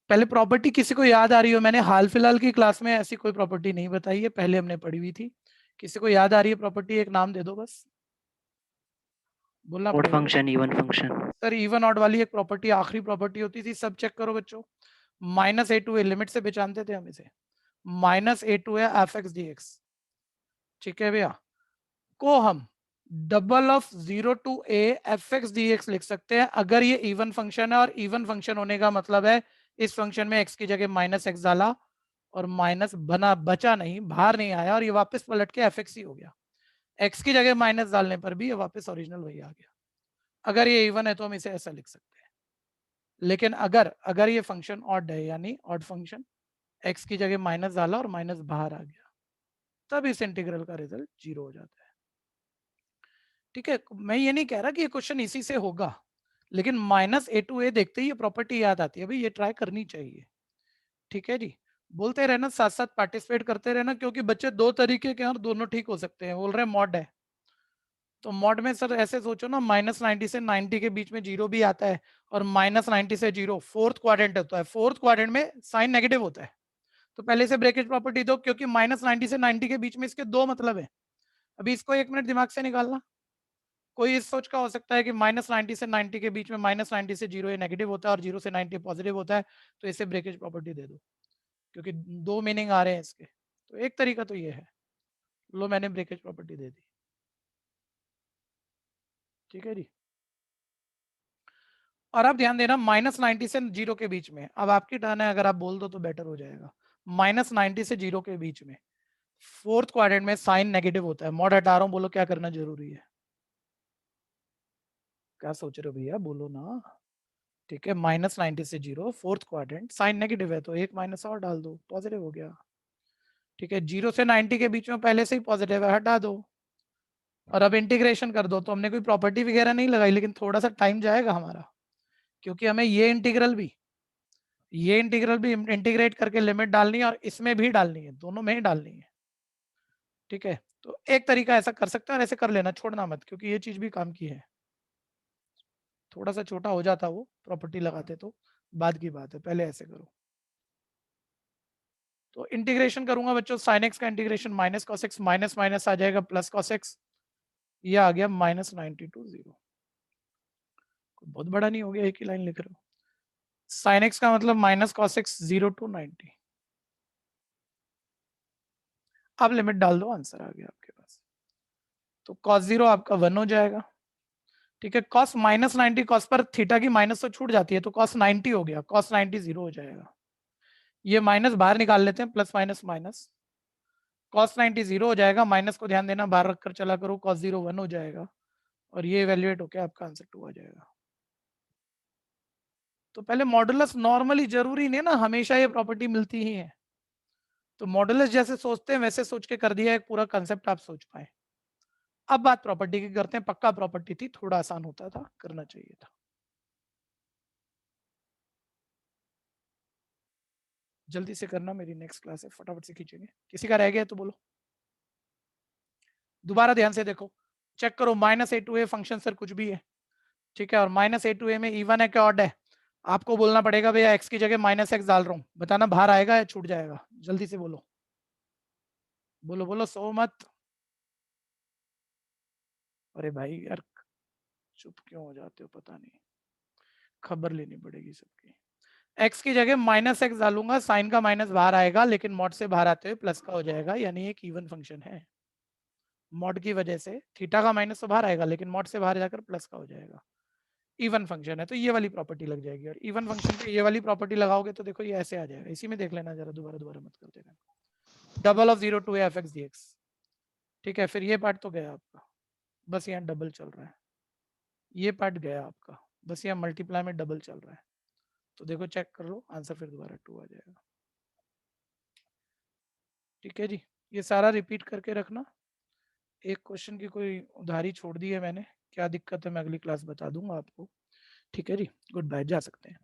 S2: पहले प्रॉपर्टी किसी को याद आ रही हो, मैंने हाल फिलहाल की क्लास में ऐसी कोई प्रॉपर्टी नहीं बताई है, पहले हमने पढ़ी हुई थी, किसी को याद आ रही है प्रॉपर्टी, एक नाम दे दो बस, बोलना पड़ेगा
S5: function, even function,
S2: sir, even odd वाली एक प्रॉपर्टी आखिरी प्रॉपर्टी होती थी, सब चेक करो बच्चों, -a2 लिमिट से पहचानते थे हम इसे, -a2 है f(x) dx, ठीक है भैया, को हम double of 0 to a f(x) dx लिख सकते हैं अगर ये इवन फंक्शन है, और इवन फंक्शन होने का मतलब है इस फंक्शन में x की जगह -x डाला और माइनस बचा नहीं, बाहर नहीं आया, और ये वापस पलट के f(x) ही हो गया, x की जगह माइनस डालने पर भी ये वापस ओरिजिनल वही आ गया, अगर ये इवन है तो हम इसे ऐसा लिख सकते हैं, लेकिन अगर ये फंक्शन ऑड है यानी ऑड फंक्शन, x की जगह माइनस डाला और माइनस बाहर आ गया, तब इस इंटीग्रल का रिजल्ट 0 हो जाता है। ठीक है, मैं ये नहीं कह रहा कि ये क्वेश्चन इसी से होगा, लेकिन माइनस ए टू ए देखते ही ये प्रॉपर्टी याद आती है, भाई ये ट्राई करनी चाहिए। ठीक है जी, बोलते रहना, साथ साथ पार्टिसिपेट करते रहना, क्योंकि बच्चे दो तरीके के हैं और दोनों ठीक हो सकते हैं। बोल रहे हैं मॉड है, तो मॉड में सर ऐसे सोचो ना, -90 से 90 के बीच में 0 भी आता है और -90 से 0 फोर्थ क्वाड्रेंट होता है, फोर्थ क्वाड्रेंट में साइन नेगेटिव होता है। तो पहले से ब्रैकेट प्रॉपर्टी दो, क्योंकि -90 से 90 के बीच में इसके दो मतलब है। अभी इसको 1 मिनट दिमाग से निकालना। कोई इस सोच का हो सकता है कि -90 से 90 के बीच में -90 से 0 ये नेगेटिव होता है और 0 से 90 पॉजिटिव होता है, तो इसे ब्रेकेज प्रॉपर्टी दे दो, क्योंकि दो मीनिंग आ रहे हैं इसके। तो एक तरीका तो ये है, लो मैंने ब्रेकेज प्रॉपर्टी दे दी। ठीक है जी, और अब ध्यान देना, -90 से 0 के बीच में, अब आपकी टर्न है, अगर आप बोल दो तो बेटर हो जाएगा। -90 से 0 के बीच में फोर्थ क्वाड्रेंट में साइन नेगेटिव होता है। मॉड हटा रहा हूं, बोलो क्या करना जरूरी है? क्या सोच रहे हो भैया, बोलो ना। ठीक है, -90 से 0 फोर्थ क्वाड्रेंट, साइन नेगेटिव है तो एक माइनस और डाल दो, पॉजिटिव हो गया। ठीक है, 0 से 90 के बीच में पहले से ही पॉजिटिव है, हटा दो और अब इंटीग्रेशन कर दो। तो हमने कोई प्रॉपर्टी वगैरह नहीं लगाई, लेकिन थोड़ा सा टाइम जाएगा हमारा, क्योंकि हमें ये इंटीग्रल भी इंटीग्रेट करके लिमिट डालनी है और इसमें भी डालनी है, दोनों में ही डालनी है। ठीक है, तो एक तरीका ऐसा कर सकते हैं, और ऐसे कर लेना, छोड़ना मत, क्योंकि ये चीज भी काम की है। थोड़ा सा छोटा हो जाता वो प्रॉपर्टी लगाते तो बाद की बात है, पहले ऐसे करो। तो इंटीग्रेशन करूंगा बच्चों, साइन एक्स का integration minus cos x, minus minus आ जाएगा प्लस कॉस एक्स, ये आ गया -90 to 0। बहुत बड़ा नहीं हो गया, एक ही लाइन लिख रहे हो। साइन एक्स का मतलब माइनस कॉस एक्स 0 to 90। अब लिमिट डाल दो, आंसर आ गया आपके पास। तो cos 0 आपका 1 हो जाएगा। ठीक है, cos -90, cos पर थीटा की माइनस तो छूट जाती है, तो cos 90 हो गया, cos 90 0 हो जाएगा। ये माइनस बाहर निकाल लेते हैं, प्लस माइनस माइनस, cos 90 0 हो जाएगा, माइनस को ध्यान देना बाहर रखकर चला करो, cos 0 1 हो जाएगा और ये इवेल्युएट होकर आपका आंसर 2 आ जाएगा। तो पहले मॉडुलस, नॉर्मली जरूरी नहीं ना हमेशा ये प्रॉपर्टी मिलती ही है, तो मॉडुलस जैसे सोचते हैं वैसे सोच के कर दिया, एक पूरा कंसेप्ट आप सोच पाए। अब बात प्रॉपर्टी की करते हैं, पक्का प्रॉपर्टी थी, थोड़ा आसान होता था, करना चाहिए था। जल्दी से करना, मेरी नेक्स्ट क्लास है, फटाफट से खींचेंगे। किसी का रह गया तो बोलो। दोबारा ध्यान से देखो, चेक करो, -a to a function sir कुछ भी है, ठीक है, और -a to a में इवन है क्या ऑड है? आपको बोलना पड़ेगा भैया x की जगह -x डाल रहा हूं, बताना बाहर आएगा या छूट जाएगा, जल्दी से बोलो, बोलो बोलो, सो मत। अरे भाई यार, चुप क्यों हो जाते हो, पता नहीं, खबर लेनी पड़ेगी सबकी। x की जगह -x डालूंगा, साइन का माइनस बाहर आएगा, लेकिन मॉड से बाहर आते हुए प्लस का हो जाएगा, यानी एक इवन फंक्शन है। मॉड की वजह से थीटा का माइनस तो बाहर आएगा, लेकिन मॉड से बाहर जाकर प्लस का हो जाएगा, इवन फंक्शन है, तो ये वाली प्रॉपर्टी लग जाएगी। और इवन फंक्शन पे ये वाली प्रॉपर्टी लगाओगे तो देखो ये ऐसे आ जाएगा, इसी में देख लेना जरा, दोबारा दोबारा मत करते रहना। Double of 0 to a f x dx। ठीक है, फिर ये पार्ट तो गया आपका, बस यहाँ डबल चल रहा है, ये पार्ट गया आपका, बस यहाँ मल्टीप्लाई में डबल चल रहा है। तो देखो चेक कर लो, आंसर फिर दोबारा 2 आ जाएगा। ठीक है जी, ये सारा रिपीट करके रखना। एक क्वेश्चन की कोई उधारी छोड़ दी है मैंने, क्या दिक्कत है मैं अगली क्लास बता दूंगा आपको। ठीक है जी, गुड बाय, जा सकते हैं।